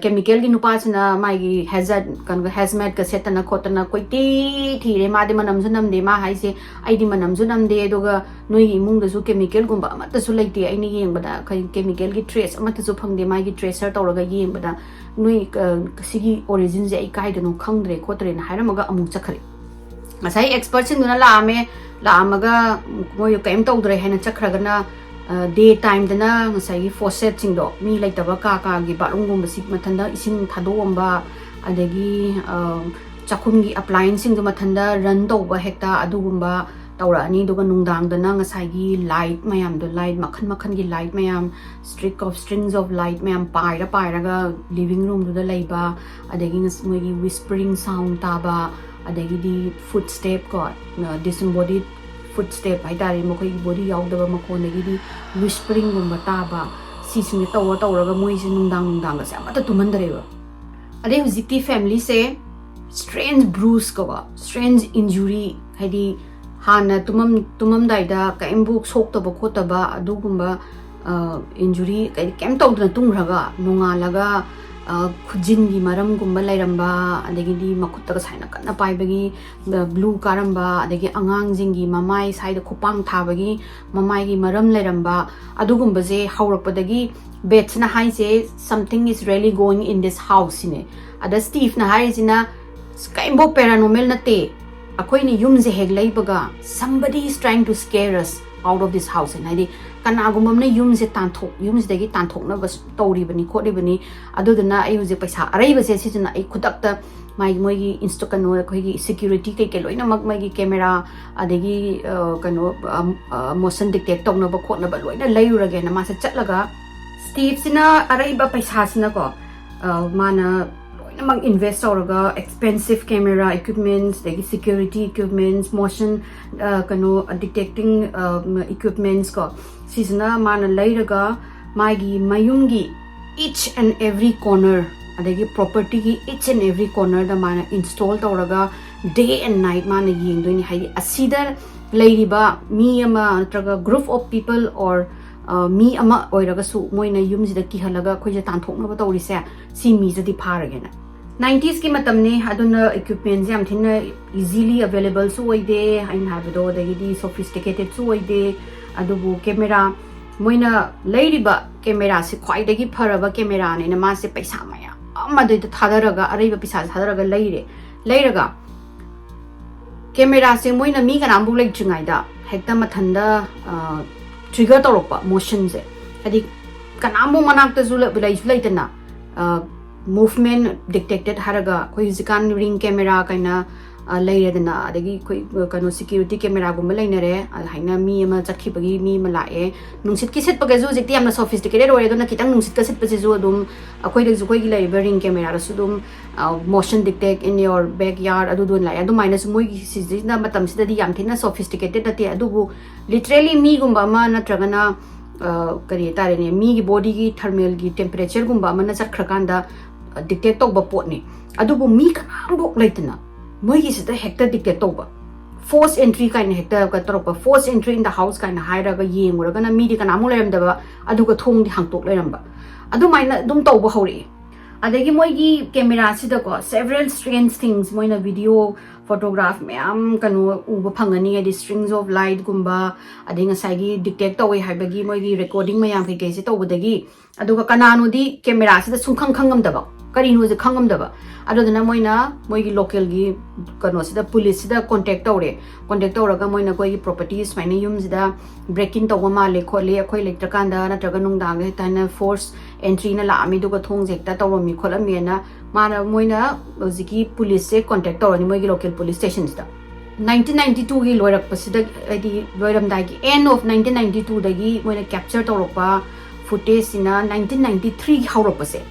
chemical gi nupa sina mai gi hazard kan hazmat ka setana khotana koi ti thi re ma de manam sunam de ma hai se ai di manam sunam de doga noi imung da su chemical gumba ma ta su laite ai ni yeng bada kai chemical gi trace ama ta su phang de mai gi tracer to raga yeng bada noi sigi origin je ai kai da no khang dre khotre na haira maga amu chakhare masai expert sing duna la amaga moy kaim to dre hena chakragana day time dana masai faucet sing do mi laitaba ka gi barum gum basik mathanda ising thadom adagi chakhum gi appliance sing mathanda run to ba hekta adugumba tawra ani doga nungdang dana ngasai gi light mayam do light makhan gi light mayam strings of light mayam paira ga living room do da laiba adagi ngasmoy gi whispering sound taba adagi di footstep ko disembodied footstep hai tari mo khoi body yaw da ma ko nagi di whispering gum taba si sing tawra ga moi se nungdang ga sa mata tuman dare ba ade hujikti family se strange bruise ko strange injury hadi hana tumam dai da ka embuk sok to ba ko ta ba adu gumba injury kai kem to na tung raga nunga laga khujin gi maram gumba lairamba adagi di makutta ka saina kana pai bagi blue karamba adagi angang jingi mamai side khupang thabagi mamai gi maram lairamba adu gumba je haurakpadagi bets na hai je something is really going in this house ne ada Steve na hai jina skaimbo paranormal na te akoi ni yum je heglai baga somebody is trying to scare us out of this house and I kanagumam na yum je tanthok yum je dagi tanthok na bas tori bani khodi bani aduduna ai je paisa arai ba se sijuna ai khudakta mai moi gi instakano khoi gi security kai ke loina mak mai gi camera adagi kano motion detect tong na ba khot na ba loina lairage na ma sa chatlaga Steve sina arai ba paisa sina ko mana namang invest oraga expensive camera equipments dagi security equipments motion kano detecting equipments ko sisna mana lairaga magi mayumgi each and every corner adagi property gi each and every corner da mana install toraga day and night mana yengdoni haidi asida lairiba mi ama natraga group of people or mi ama oiraga su moina yumjida ki halaga khoje tanthokna ba tawrise si mi jadi pharagena 90s ki matamne aduna equipment jam thina easily available su oide hain habdo dagi di sophisticated su oide adubu camera moina lairiba camera se khwai dagi pharaba camera ne na ma se paisa maya amade thadaraga araiba pisa thadaraga leiraga camera se moina mi kanam bu lek chingai da hekta mathanda trigger torokpa motion je adi kanam bu manak ta zula bilai laitana movement detected haraga koi zikan ring camera kaina lairedana adagi koi kano security camera gumba lainare haina mi ama chakhibagi mi ma lae nungsit ki set paga ju jekti amna sophisticated ore dona kitang nungsit ka set pa ju dum akoi de ju koi gi laiba ring camera su dum motion detect in your backyard adu don lai adu minus moi gi sijina matam sida di yam thina sophisticated ate adu bu literally mi gumba ma na tragana kari tare ne mi gi body gi thermal gi temperature gumba ma na chakrakanda dictate to ba pot ni adu bu mi kanam bo laitana moi gi sida hector dictate to ba force entry kind hector ka torok ba force entry in the house kind haira ga yeng ura ga na mi di kanam leram da ba adu ga thong di hangtok leram ba adu maina dum to ba hori adagi moi gi camera sida ko several strange things moina video photograph mayam kanu uba phangani adi strings of light gumba adinga sagi detect to we haibagi moi gi recording mayam kai kai se to bodagi aduga kanano di camera sida sungkhang khangam daba kari no je khangam daba adodana moina moi gi local gi kanu sida police sida contact raga moina koi gi properties maina yum sida breaking to ma le khole khoi lektakanda na traga nung dang ta na force entry na la ami duga thong jekta to mi kholami na mana moina ziki police se contact to ni moi gi local police stations da 1992 gi loirak pasida adi loiram dai gi end of 1992 dagi moina capture to ropa footage ina 1993 gi haurak pase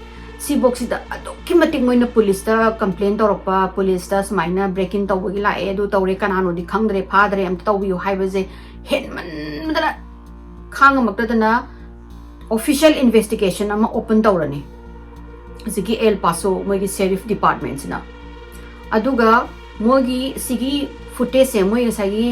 si boxida adukki matik moina police ta complain tawrakpa police ta smaina break in tawbagi lae adu tawre kanano di khangdre phadre am tawbiu haibaje henman madana khanga makdana official investigation ama open tawrani sigi El Paso mogi sheriff departments na aduga mogi sigi footage se moi sagi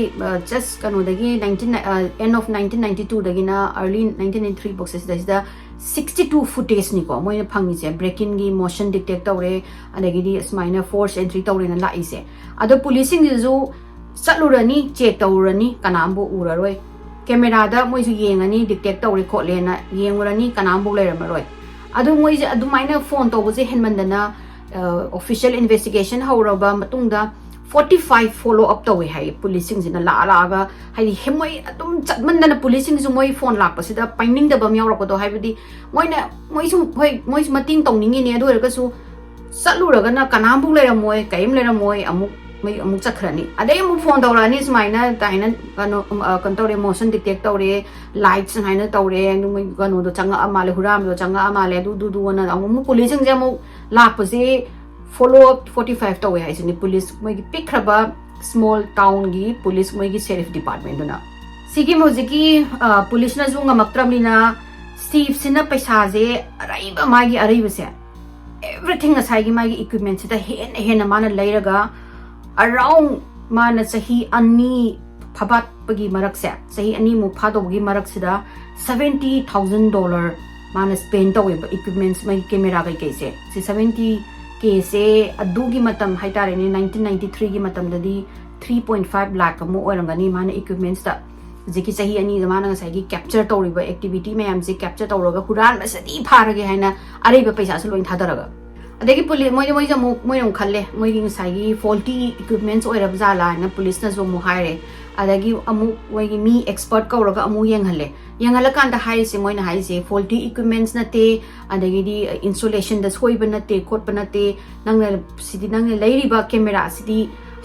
just kano dagi 19 end of 1992 dagi na early 1993 boxes da 62 footage ni ko moi phangi se break in gi motion detect tawre adagi di smaina force entry tawre na la ise ado policing ju chatlurani check tawrani kanambo uraroi camera da moi ju yengani detect tawre ko lena yengurani kanambo leiramaroi adu moi je adu maina phone tawbo je henmandana official investigation hawraba matungda 45 follow up tawe hai policing jina la ga hai hemoi atum chatmandana policing ju moi phone lak pasida paining da bam yaw ko do hai bidi moi su hoi moi mating tongningi ne adu ka su saluraga na kanambu lera moi kaim lera moi amuk chakhrani ade mu phone dawrani smaina taina kano kantaure motion detect tawre lights haina tawre mai kano do changa amale huram do changa amale du na amu policing je mu lak pase follow up 45 tawe hai sini police moi gi pikraba small town gi police moi gi sheriff department na sigi mojiki police na junga maktramina steve sina paisa je araiba magi araiba se everything asai gi magi equipment sita hen mana leiraga around mana sahi ani phabat pagi marak se sahi ani mu phado gi marak sida $70,000 mana spend tawe equipments mai camera ga ke se 70 Kese adugi matam haitare ni 1993 gi matam dadi 3.5 lakh mo orangani mana equipments ta jiki sahi ani zamana ngasai gi capture tawriba activity mayam je capture tawraga huran masadi pharage haina areba paisa se loin thadaraga adegi police moi jamu moi khalle moi gi ngasai gi faulty equipments oirab jala na police na zo mu haire adagi amu moi gi mi expert kawraga amu yenghalle yenghala kanda hai se moi na hai se faulty equipments na te adagi di installation da soiba na te khot pa na te nang sidi nang leiriba camera sidi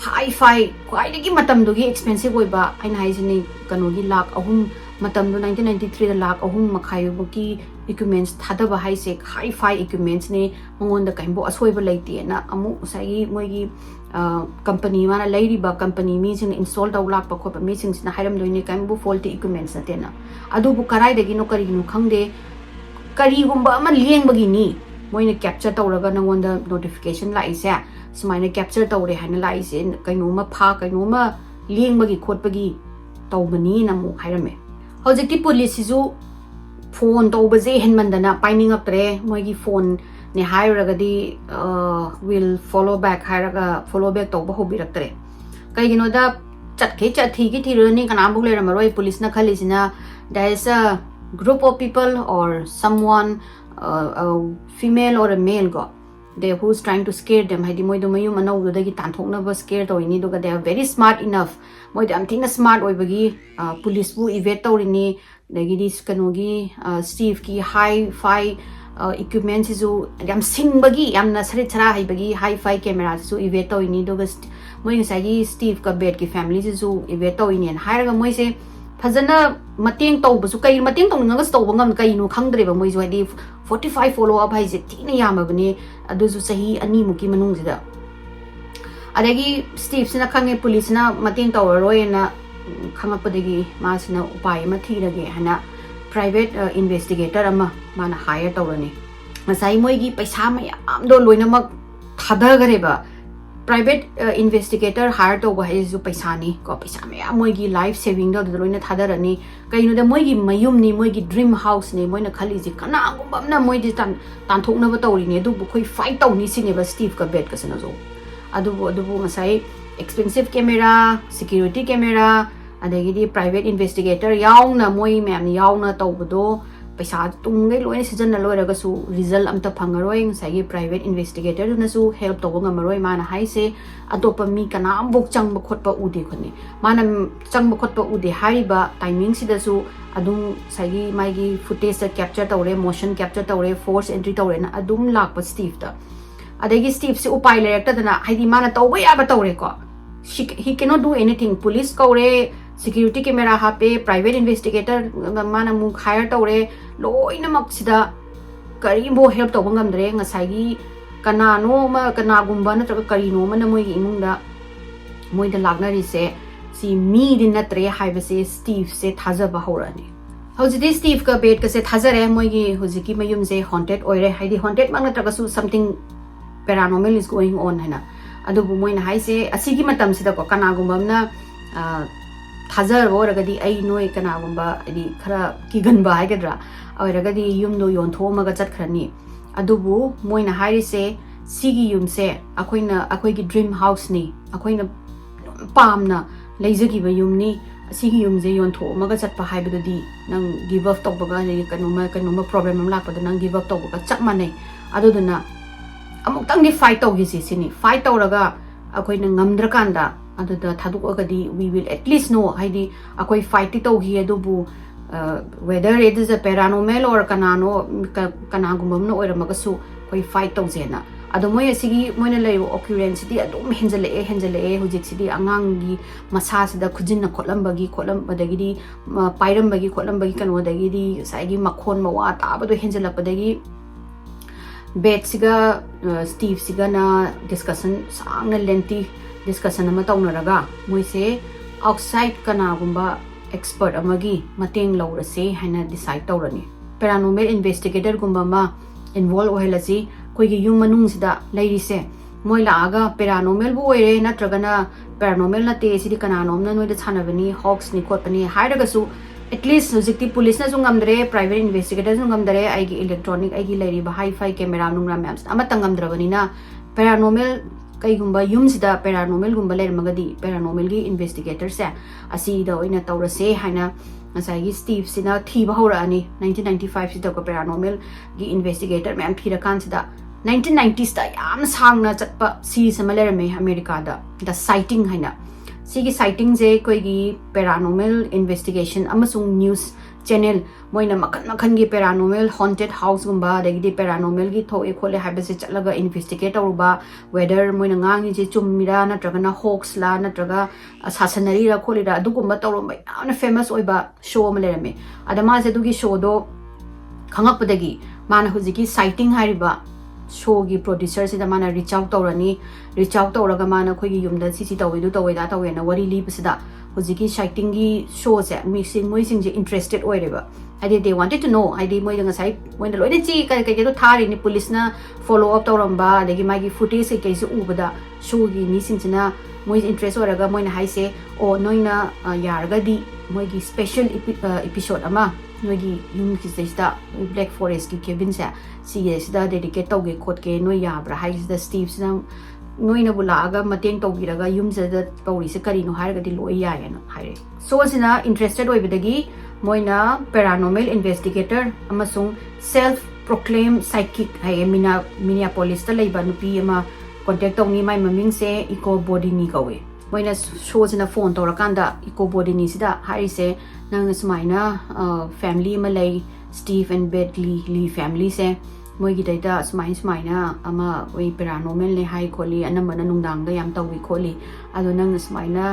high fi kwai gi matam do gi expensive oiba aina hai sini kano gi lakh ahum matam do 1993 da lakh ahum makhayu ki equipments thadaba hai se high fi equipments ne mongon da kaimbo asoiba leite na amu sai moi gi company mana leiriba company mi sing install daw lak pa khop mi sing na hairam doine kaimbo faulty equipments na te na adu bu karai dagi no kari no khangde kari gumba ama lieng bagi ni moina capture tawraga nangonda notification la ise sumaina capture tawre hana la ise kaino ma pha kaino ma lieng bagi khot bagi tawbani na mu hairame hojikti police ju phone tawba je henmandana pining aktre moigi phone ne hairagadi will follow back hairaga follow back tawba hobiraktre kaigino da chatke chathi gi thirani kanambu leramaroi police na khalisina there is a group of people or someone a female or a male go they who's trying to scare them haidi moi do mayu manau do dagi tanthokna ba scare to ini do ga they are very smart enough moi am thina smart oi bagi police bu evade tawrini dagi dis kanogi steve ki high fi equipment is yam sing bagi yam na sari chara hai bagi high fi camera su evade to ini do ga moi ngai steve ka bed ki family su evade to ini hai ra moi se fazana mateng tawbasu kai mateng tawninga ga tawba ngam kai no khangdreba moi jo di 45 follow up hai je tina yamabne adu ju sahi ani muki manung jida adagi steve sina khange police na mateng tawroi na khangapadagi ma sina upai ma thirage hana private investigator ama mana hire tawrani masai moi gi paisa mayam do loina mak thadagareba private investigator hire to hai ju paisa ni ko paisa me moi gi life saving do loina thadarani kaino da moi gi mayum ni moi gi dream house ni moi na khali ji kana gum na moi di tan thokna ba tawri ne du bu khoi fight taw ni sine ba steve ka bed ka sana jo adu masai expensive camera security camera adagi di private investigator yauna moi mem yauna tawbdo paisa tungai loina season na loira ga su result amta phangaroi ngai private investigator na su help to nga maroi mana hai se adopa mi kana ambok changba khotpa ude khone mana changba khotpa ude hariba timing sida su adum sagi mai gi footage capture tawre motion capture tawre force entry tawre na adum lakpa steve ta adagi steve se upai lerekta dana haidi mana tawba ya ba tawre ko he cannot do anything police kore security camera hape private investigator mana mu hire tawre loina mak sida ꯀꯔꯤꯕꯨ ꯍꯦꯜꯞ ꯇꯧꯕ ꯉꯝꯗ꯭ꯔꯦ ꯉꯁꯥꯏꯒꯤ ꯀꯅꯥꯒꯨꯝꯕ ꯅꯠꯇ꯭ꯔꯒ ꯀꯔꯤꯅꯣ ꯑꯃꯅ ꯃꯣꯏꯒꯤ ꯏꯃꯨꯡꯗ ꯃꯣꯏꯗ ꯂꯥꯛꯅꯔꯤꯁꯦ ꯁꯤ ꯃꯤꯗꯤ ꯅꯠꯇ꯭ꯔꯦ ꯍꯥꯏꯕꯁꯦ ꯁ꯭ꯇꯤꯚꯁꯦ ꯊꯥꯖꯕ ꯍꯧꯔꯛꯑꯅꯤ ꯍꯧꯖꯤꯛꯇꯤ ꯁ꯭ꯇꯤꯚꯀ ꯕꯦꯠꯀꯁꯦ ꯊꯥꯖꯔꯦ ꯃꯣꯏꯒꯤ ꯍꯧꯖꯤꯛꯀꯤ ꯃꯌꯨꯝꯁꯦ ꯍꯣꯟꯇꯦꯗ ꯑꯣꯏꯔꯦ ꯍꯥꯏꯗꯤ ꯍꯣꯟꯇꯦꯗꯃꯛ ꯅꯠꯇ꯭ꯔꯒꯁꯨ something paranormal is going on haina adubu moina haise asigi matamsida ko kanagumba amna thazarba oragadi ai noi kanagumba adi khara kiganba haigadra auragadi yumdo yonthomaga chatkrani adubu moina hairise sigi yumse akoigi dream house ni akoina pamna leizagiba yumni asigi yumse yonthomaga chatpa haibadudi nang give up tawbaga kanuma problem am lakpada nang give up tawbaga chap manai aduduna amuktangi fight tawgisi sini fight tawraga akoina ngamdrakanda aduda thadukagadi we will at least know haidi akoi fight ti tawgi adubu whether it is a paranormal or kanagumamna oiramagasu koi fight tawjena ado moy asigi moina lay occurrence di adum henjale hujik angangi masa sida khujinna khotambagi pairambagi kanodagi saigi makhon mawa tabado henjalapodagi Bet siga Steve siga na discussion sang na lengthy discussion ama tawnaraga moise outside kanagumba expert amagi mateng laurase haina decide tawrani paranormal investigator gumba ma involve ohelasi koigi yung manung sida leirise moi laaga paranormal bu oire natragana paranormal na te sidi kananom na noida chanabani hawks ni khotpani hairagasu at least hojikti police na jungamdre private investigator jungamdre aigi electronic aigi lairiba hi-fi camera nungra maps amatangam na paranormal kaigumba yumsida paranormal gumba leirmagadi paranormal gi investigator se asi da oina tawrase haina ngasai Steve sina thiba horani 1995 sida ko paranormal gi investigator ma'am thira kan sida 1990s da yam sangna chatpa series ama leirme America da the sighting haina sigi sighting je koigi paranormal investigation amasung news channel moina makhan gi paranormal haunted house gumba dagi paranormal gi thoe khole habase chatlaga investigate tawba whether moina ngangi je chummira natraga na hoax la natraga sasanari ra kholira adugumba tawromba yana famous oiba show ama lerame adama je dugi show do khangakpadagi mana hujiki sighting hariba show gi producer sida mana reach out tawraga mana khoigi yumda sisi tawidu tawida tawena wari li pasida hojiki sighting gi show se mixing moi sing je interested oireba adi they wanted to know adi moi danga sai moi na loina chi kai do thari ni police na follow up tawramba adagi magi footage kai se ubada show gi mi sing china moi interest oraga moi na haise o noina yarga di moi gi special episode ama noigi yum kisista black forest ki cabin sa sige sida dedicate tawge khotke noi yabra haisida Steve sina noina bulaga mateng tawgiraga yum sada tawri se karino haragadi loi yayana haire so sina interested oibadagi moina paranormal investigator amasung self proclaimed psychic hai Minneapolis ta leiba nupi ama contact tawni mai maming se eco body ni kawe moina show sina phone tawrakanda eco body ni sida harise nang sumaina family ma lay Steve and Lee family se moigi daita sumaina ama oi paranormal ne hai kholi anamana nungdang da yam tawi kholi ado nang sumaina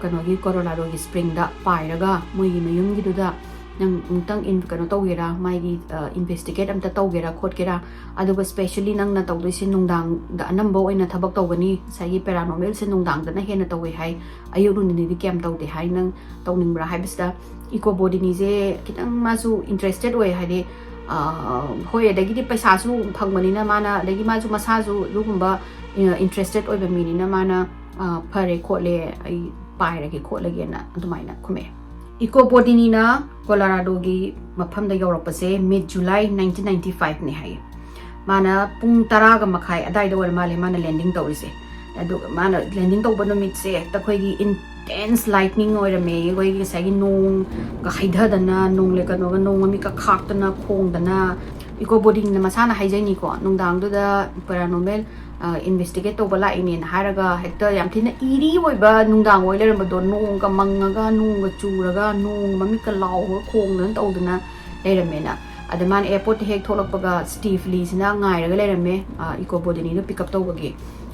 kanogi Colorado gi spring da pairaga moigi mayum gi duda nang untang in kano tawgera maigi investigate amta tawgera khotkera aduga specially nang na tawdoi nungdang da anamba oina thabak tawgani sagi paranormal se nungdang da na hena tawi hai ayuru ni di kem tawde hai nang tawningbra haibista eco body ni je kitang masu interested oi haide hoi adagi di paisa su phangmani na mana adagi ma su masa su lugumba interested oi ba mini na mana phare khole ai paira ki kholage na adumaina khume eco body ni na Colorado gi mafam da yoropase mid July 1995 ni hai mana pung taraga makhai adai da war male mana landing tawrise adu mana landing tawba no mit se ta khoi gi intense lightning oirame goi gi sagi nong ga haida dana nong le kano ga nong mi ka khak dana khong dana eco body na masana haijai ni ko nongdang du da paranormal investigate tawba la ini na haraga hekta yam thina iri oiba nungdang oi leramba do nong ka mangaga nong ga churaga nong mami ka law khong dan tawdana leramena adaman airport hek tholakpaga Steve Lee sina ngai raga lerame eco body ni no pick up tawbagi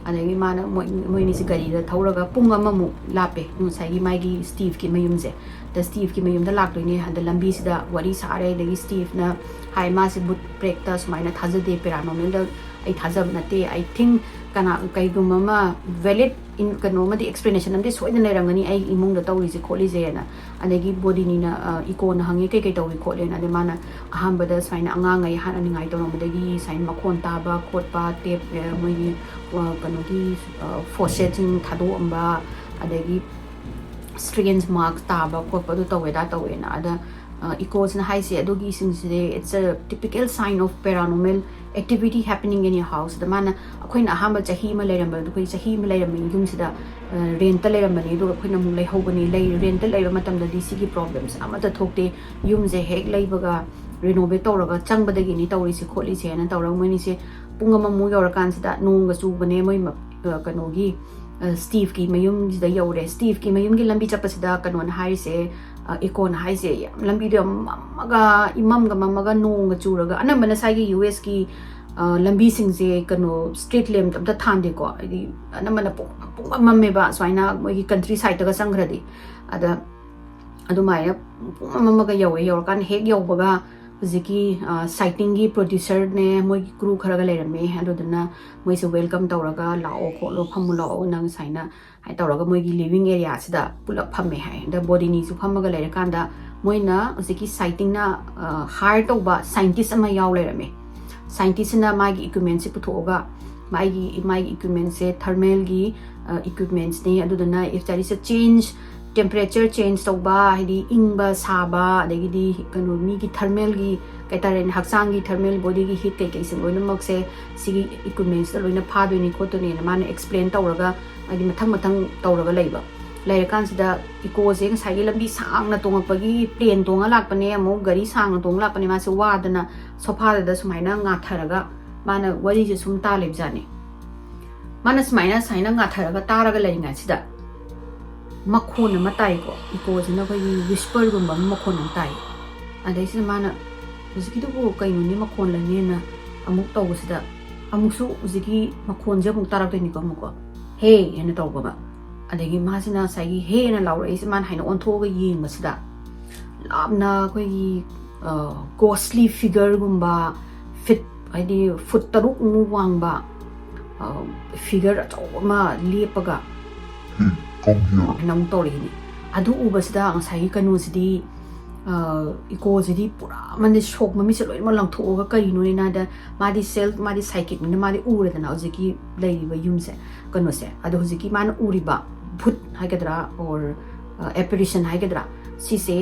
adagi mana moi ni si gari da thauraga pung amamu lape nusai maigi Steve ki mayum je the Steve ki mayum da lak doi ni handa lambi sida wari sare dagi Steve na hai ma si but practice maina thaja de paranormal da ai thaja nate I think kana kai gumama valid in kano ma di explanation amde soida na rangani ai imung da tawri je kholi je na adagi body ni na iko na hangi kai kai tawi khole na de mana ahamba da saina anga ngai han ani ngai taw dagi sain makhon ta ba khot pa tape moi ni kano gi faucet thado amba adagi strange marks ta ba khot pa do tawe da tawe na ada echoes na hai se adogi sing se it's a typical sign of paranormal activity happening in your house the mana akoina ahamba chahi ma leiramba du koi chahi ma leiramba yum sida rent ta leiramba ni du akoina mu lei hobani lei rent ta leiba matam da dc gi problems amata thokte yum je hek leibaga renovate tawraga changbadagi ni tawri si kholi se na tawra mani se pungama mu yora kan sida nonga chu bane moi kano gi Steve ki mayum da yore Steve ki mayum gi lambi chapasida kanon hai se icon hai se lambi de maga imam ga mamaga nong ga churaga anambana sai gi US ki lambi sing je kano street lamp da thande ko adi anambana pung mamme ba swaina moi gi country side ga sangradi ada adumai mamaga yawe yor kan hek yobaga huziki sighting gi producer ne moi crew kharaga lerame adudana moi se welcome tawraga lao kholo phamu lao nang saina hai tawraga moi gi living area sida pulak phamme hai da body ni su phamaga lere kanda moi na huziki sighting na hire tawba scientist ama yaw lerame scientist na magi equipment se puthoga magi equipment se thermal gi equipments ne adudana if there is a change temperature change tawba hidi ingba saba adagi di kanu mi gi thermal gi kaitaren haksang gi thermal body gi heat kai kai sing loina mak se sigi equipments da loina pha doi ni ko to ne man explain tawraga adi mathang tawraga leiba laikan sida eco se sai gi lambi sang na tongapagi plane tonga lakpane amo gari sang na tong lakpane ma se wadana sofa da sumaina nga tharaga mana wari je sum ta lebjani mana sumaina saina nga tharaga taraga leinga sida makhon ma tai ko eco jina ko whisper gumba makhon ma tai adai se mana uziki du kai no ni makhon la ne na amuk taw sida amuk su uziki makhon je muk tarak ni ko muko he ena taw ba adagi ma sina sai gi he na law rai se man haina on tho ga yeng ma sida labna ko gi ghostly figure gumba fit adi foot taruk mu wang ba figure ma lepaga come here nang tori ni adu ubasida ang sai kanu sidi eco sidi pura mani shok mami se loi ma lang tho ga kari no ni na da madi self madi psychic ni madi ure da na ojiki lai ba yum se kanu se adu ojiki man uri ba bhut hagadra or apparition hagadra si se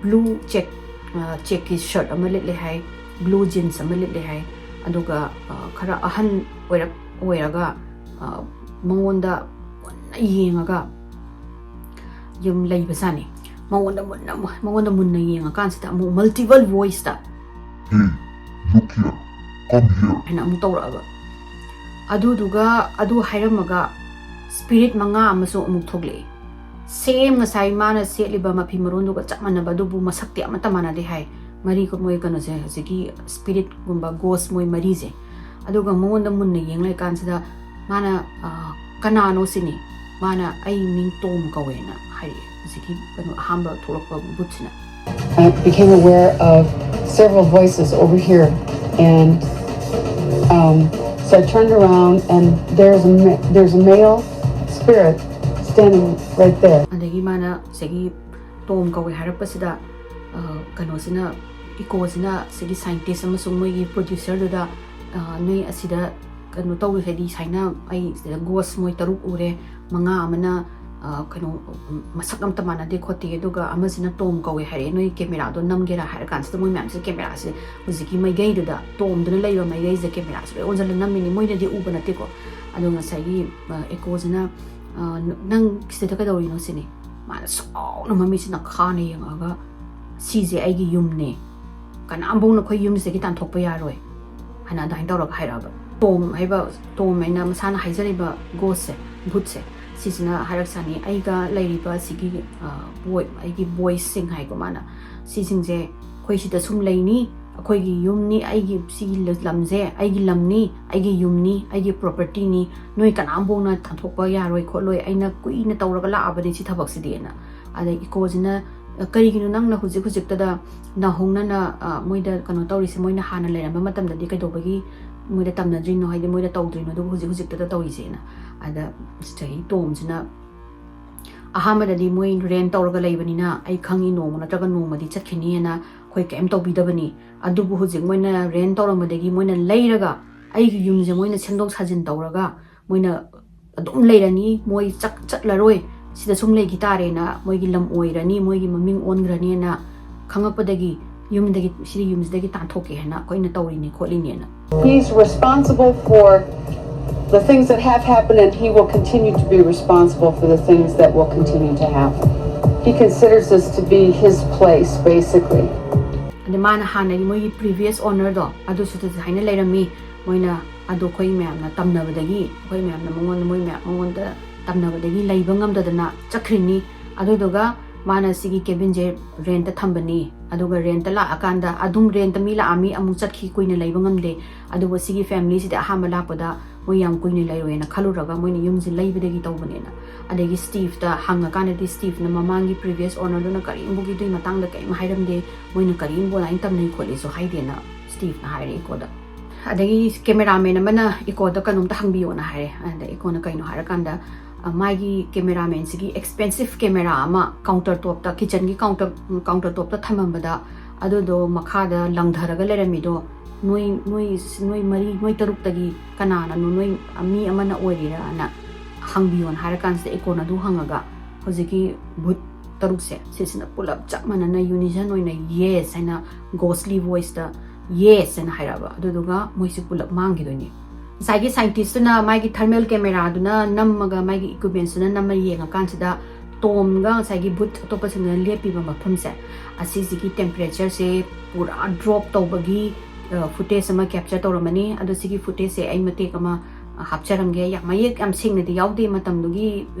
blue check his shirt amalet le hai blue jeans amalet le hai aduga khara ahan oiraga mangonda yengaga yum lay basani mangonda munna yenga kan sita mo multiple voice ta hey look here come here ana mu tawra ba adu hairamaga spirit manga amaso amuk thogle same ngasai mana setliba mafi marondo ga chamana ba dubu masakti amata mana de hai mari ko moi kana se sigi spirit gumba ghost moi mari je aduga mangonda munna yenglai kan sida mana kanano sini mana ai min tom kawena hari sigi kanu hamba thorokpa butchina I became aware of several voices over here and so I turned around and there's a male spirit standing right there adagi mana sigi tom kawe harapa sida kanu sina eco sina sigi scientist amasung moi producer da nei asida kanu taw hedi saina ai ghost moi taruk ure manga amana kanu masakam tamana de khote aduga amasina tom kawe hare noi camera do namgera har kan sta moi mam se camera se uziki mai gai da tom duna leiba mai gai se camera se onjal namini moi de ubana te ko adunga sai eco jina nang kiste ka dawri no sini mana so no mami sina khane yanga sije ai gi yumne kan ambong na khoi yum se ki tan thokpa ya roi hana dain tawra haira ba tom haiba tom aina masana haijariba ghost se bhut se sisina haraksani aiga lairiba sigi boy aigi boys sing hai ko mana sising je khoi sida sum laini ꯑꯩꯈꯣꯏꯒꯤ ꯌꯨꯝꯅꯤ ꯑꯩꯒꯤ ꯁꯤꯒꯤ ꯂꯝꯁꯦ ꯑꯩꯒꯤ ꯂꯝꯅꯤ ꯑꯩꯒꯤ ꯌꯨꯝꯅꯤ ꯑꯩꯒꯤ ꯄ꯭ꯔꯣꯄꯔꯇꯤꯅꯤ ꯅꯣꯏ ꯀꯅꯥꯝꯕꯧꯅ ꯇꯥꯟꯊꯣꯛꯄ ꯌꯥꯔꯣꯏ ꯈꯣꯠꯂꯣꯏ ꯑꯩꯅ ꯀꯨꯏꯅ ꯇꯧꯔꯒ ꯂꯥꯛꯑꯕꯅꯤ ꯁꯤ ꯊꯕꯛꯁꯤꯗꯤꯅ ꯑꯗꯩ ꯏꯀꯣꯁꯤꯅ ꯀꯔꯤꯒꯤꯅꯣ ꯅꯪꯅ ꯍꯧꯖꯤꯛꯇꯗ ꯅꯍꯧꯅꯅ ꯃꯣꯏꯗ ꯀꯩꯅꯣ ꯇꯧꯔꯤꯁꯦ ꯃꯣꯏꯅ ꯍꯥꯟꯅ ꯂꯩꯔꯝꯕ ꯃꯇꯝꯗꯗꯤ ꯀꯩꯗꯧꯕꯒꯤ ꯃꯣꯏꯗ ꯇꯝꯅꯗ꯭ꯔꯤꯅꯣ ꯍꯥꯏꯗꯤ ꯃꯣꯏꯗ ꯇꯧꯗ꯭ꯔꯤꯅꯣ ꯑꯗꯨꯕꯨ ꯍꯧꯖꯤꯛꯇꯗ ꯇꯧꯔꯤꯁꯦꯅ ꯑꯗ ꯆꯍꯤ ꯇꯣꯝꯁꯤꯅ ꯑꯍꯥꯟꯕꯗꯗꯤ ꯃꯣꯏ ꯔꯦꯟ ꯇꯧꯔꯒ ꯂꯩꯕꯅꯤꯅ ꯑꯩ ꯈꯪꯉꯤ ꯅꯣꯡꯃ ꯅꯠꯇ꯭ꯔꯒ ꯅꯣꯡꯃꯗꯤ ꯆꯠꯈꯤꯅꯤꯅ ꯑꯩꯈꯣꯏ ꯀꯩꯝ ꯇꯧꯕꯤꯗꯕꯅꯤ ꯑꯗꯨꯕꯨ ꯍꯧꯖꯤꯛ ꯃꯣꯏꯅ ꯔꯦꯟ ꯇꯧꯔꯝꯕꯗꯒꯤ ꯃꯣꯏꯅ ꯂꯩꯔꯒ ꯑꯩꯒꯤ ꯌꯨꯝꯁꯦ ꯃꯣꯏꯅ ꯁꯦꯝꯗꯣꯛ ꯁꯥꯖꯤꯟ ꯇꯧꯔꯒ ꯃꯣꯏꯅ ꯑꯗꯨꯝ ꯂꯩꯔꯅꯤ ꯃꯣꯏ ꯆꯠꯂꯔꯣꯏ ꯁꯤꯗ ꯁꯨꯝ ꯂꯩꯈꯤ ꯇꯥꯔꯦꯅ ꯃꯣꯏꯒꯤ ꯂꯝ ꯑꯣꯏꯔꯅꯤ ꯃꯣꯏꯒꯤ ꯃꯃꯤꯡ ꯑꯣꯟꯈ꯭ꯔꯅꯤꯅ ꯈꯪꯉꯛꯄꯗꯒꯤ ꯌꯨꯝꯗꯒꯤ ꯁꯤꯒꯤ ꯌꯨꯝꯁꯤꯗꯒꯤ ꯇꯥꯟꯊꯣꯛꯀꯦ ꯍꯥꯏꯅ ꯑꯩꯈꯣꯏꯅ ꯇꯧꯔꯤꯅꯤ ꯈꯣꯠꯂꯤꯅꯦꯅ He's responsible for the things that have happened, and he will continue to be responsible for the things that will continue to happen. He considers this to be his place, basically. ꯑꯗ ꯃꯥꯅ ꯍꯥꯟꯅꯒꯤ ꯃꯣꯏꯒꯤ ꯄ꯭ꯔꯤꯚꯤꯌꯁ ꯑꯣꯅꯔꯗꯣ ꯑꯗꯨꯁꯨ ꯍꯥꯏꯅ ꯂꯩꯔꯝꯃꯤ ꯃꯣꯏꯅ ꯑꯗꯣ ꯑꯩꯈꯣꯏ ꯃꯌꯥꯝꯅ ꯇꯝꯅꯕꯗꯒꯤ ꯑꯩꯈꯣꯏ ꯃꯌꯥꯝꯅ ꯃꯉꯣꯟꯗ ꯇꯝꯅꯕꯗꯒꯤ ꯂꯩꯕ ꯉꯝꯗꯗꯅ ꯆꯠꯈ꯭ꯔꯤꯅꯤ ꯑꯗꯨꯗꯨꯒ ꯃꯥꯅ ꯁꯤꯒꯤ ꯀꯦꯕꯤꯟꯁꯦ ꯔꯦꯟꯇ ꯊꯝꯕꯅꯤ ꯑꯗꯨꯒ ꯔꯦꯟꯇ ꯂꯥꯛꯑꯀꯥꯟꯗ ꯑꯗꯨꯝ ꯔꯦꯟꯇ ꯃꯤ ꯂꯥꯛꯑꯝꯃꯤ ꯑꯃꯨꯛ ꯆꯠꯈꯤ ꯀꯨꯏꯅ ꯂꯩꯕ ꯉꯝꯗꯦ ꯑꯗꯨꯒ ꯁꯤꯒꯤ ꯐꯦꯃꯤꯂꯤꯁꯤꯗ ꯑꯍꯥꯟꯕ ꯂꯥꯛꯄꯗ ꯃꯣꯏ ꯌꯥꯝ ꯀꯨꯏꯅ ꯂꯩꯔꯣꯏꯅ ꯈꯜꯂꯨꯔꯒ ꯃꯣꯏꯅ ꯌꯨꯝꯁꯦ ꯂꯩꯕꯗꯒꯤ ꯇꯧꯕꯅꯦꯅ ꯑꯗꯒꯤ ꯁ꯭ꯇꯤꯐꯇ ꯍꯪꯉꯀꯥꯟꯗꯗꯤ ꯁ꯭ꯇꯤꯐꯅ ꯃꯃꯥꯡꯒꯤ ꯄ꯭ꯔꯤꯚꯤꯌꯁ ꯑꯣꯅꯔꯗꯨꯅ ꯀꯔꯤꯝꯕꯨꯒꯤ ꯑꯗꯨꯒꯤ ꯃꯇꯥꯡꯗ ꯀꯔꯤꯝ ꯍꯥꯏꯔꯝꯗꯦ ꯃꯣꯏꯅ ꯀꯔꯤꯝꯕꯨ ꯑꯗꯨꯃꯥꯏꯅ ꯇꯝꯅꯩ ꯈꯣꯠꯂꯤꯁꯨ ꯍꯥꯏꯗꯦꯅ ꯁ꯭ꯇꯤꯐꯅ ꯍꯥꯏꯔꯦ ꯏꯀꯣꯗ ꯑꯗꯒꯤ ꯀꯦꯃꯦꯔꯥꯃꯦꯟ ꯑꯃꯅ ꯏꯀꯣꯗ ꯀꯩꯅꯣꯝꯇ ꯍꯪꯕꯤꯌꯣꯅ ꯍꯥꯏꯔꯦ ꯑꯗ ꯏꯀꯣꯅ ꯀꯩꯅꯣ ꯍꯥꯏꯔꯀꯥꯟꯗ ꯃꯥꯒꯤ ꯀꯦꯃꯦꯔꯥꯃꯦꯟꯁꯤꯒꯤ ꯑꯦꯛꯁꯄꯦꯟꯁꯤভ ꯀꯦꯃꯦꯔꯥ ꯑꯃ ꯀꯥꯎꯟꯇꯔ ꯇꯣꯞꯇ ꯀꯤꯆꯟꯒꯤ ꯀꯥꯎꯟꯇꯔ ꯇꯣꯞꯇ ꯊꯝꯃꯝꯕꯗ ꯑꯗꯨꯗꯣ ꯃꯈꯥꯗ ꯂꯪꯊꯔꯒ ꯂꯩꯔꯝꯃꯤꯗꯣ ꯅꯣꯏ ꯃꯔꯤ ꯅꯣꯏ ꯇꯔꯨꯛꯇꯒꯤ ꯀꯅꯥꯅꯅꯣ ꯅꯣꯏ ꯃꯤ ꯑꯃꯅ ꯑꯣꯏꯔꯤꯔꯥꯅ ꯍꯪꯕꯤꯌꯣꯅ ꯍꯥꯏꯔꯀꯥꯟꯁꯤꯗ ꯏꯀꯣꯅ ꯑꯗꯨ ꯍꯪꯉꯒ ꯍꯧꯖꯤꯛꯀꯤ ꯚꯨꯠ ꯇꯔꯨꯛꯁꯦ ꯁꯤꯁꯤꯅ ꯄꯨꯂꯞ ꯆꯞ ꯃꯥꯟꯅꯅ ꯌꯨꯅꯤꯖꯟ ꯑꯣꯏꯅ ꯌꯦꯁ ꯍꯥꯏꯅ ꯒꯣꯁꯂꯤ ꯚꯣꯏꯁꯇ ꯌꯦꯁ ꯍꯥꯏꯅ ꯍꯥꯏꯔꯛꯑꯕ ꯑꯗꯨꯗꯨꯒ ꯃꯣꯏꯁꯦ ꯄꯨꯂꯞ ꯃꯥꯡꯈꯤꯗꯣꯏꯅꯤ ꯉꯁꯥꯏꯒꯤ ꯁꯥꯏꯟꯇꯤꯁꯇꯨꯅ ꯃꯥꯒꯤ ꯊꯔꯃꯦꯜ ꯀꯦꯃꯦꯔꯥꯗꯨꯅ ꯅꯝꯃꯒ ꯃꯥꯒꯤ ꯏꯀ꯭ꯋꯤꯞꯃꯦꯟꯁꯇꯨꯅ ꯅꯝꯃ ꯌꯦꯡꯉꯀꯥꯟꯁꯤꯗ ꯇꯣꯝꯒ ꯉꯁꯥꯏꯒꯤ ꯚꯨꯠ ꯑꯇꯣꯞꯄꯁꯤꯡꯅ ꯂꯦꯞꯄꯤꯕ ꯃꯐꯝꯁꯦ ꯑꯁꯤꯁꯤꯒꯤ ꯇꯦꯝꯄꯔꯦꯆꯔꯁꯦ ꯄꯨꯔꯥ ꯗ꯭ꯔꯣꯞ ꯇꯧꯕꯒꯤ ꯐꯨꯇꯦꯖ ꯑꯃ ꯀꯦꯞꯆꯔ ꯇꯧꯔꯝꯃꯅꯤ ꯑꯗꯣ ꯁꯤꯒꯤ ꯐꯨꯇꯦꯖꯁꯦ ꯑꯩ ꯃꯇꯦꯛ ꯑꯃ ꯍꯥꯞꯆꯔꯝꯒꯦ ꯌꯥꯝ ꯃꯌꯦꯛ ꯌꯥꯝ ꯁꯦꯡꯅꯗꯤ ꯌꯥꯎꯗꯦ ꯃꯇꯝꯗꯨꯒꯤ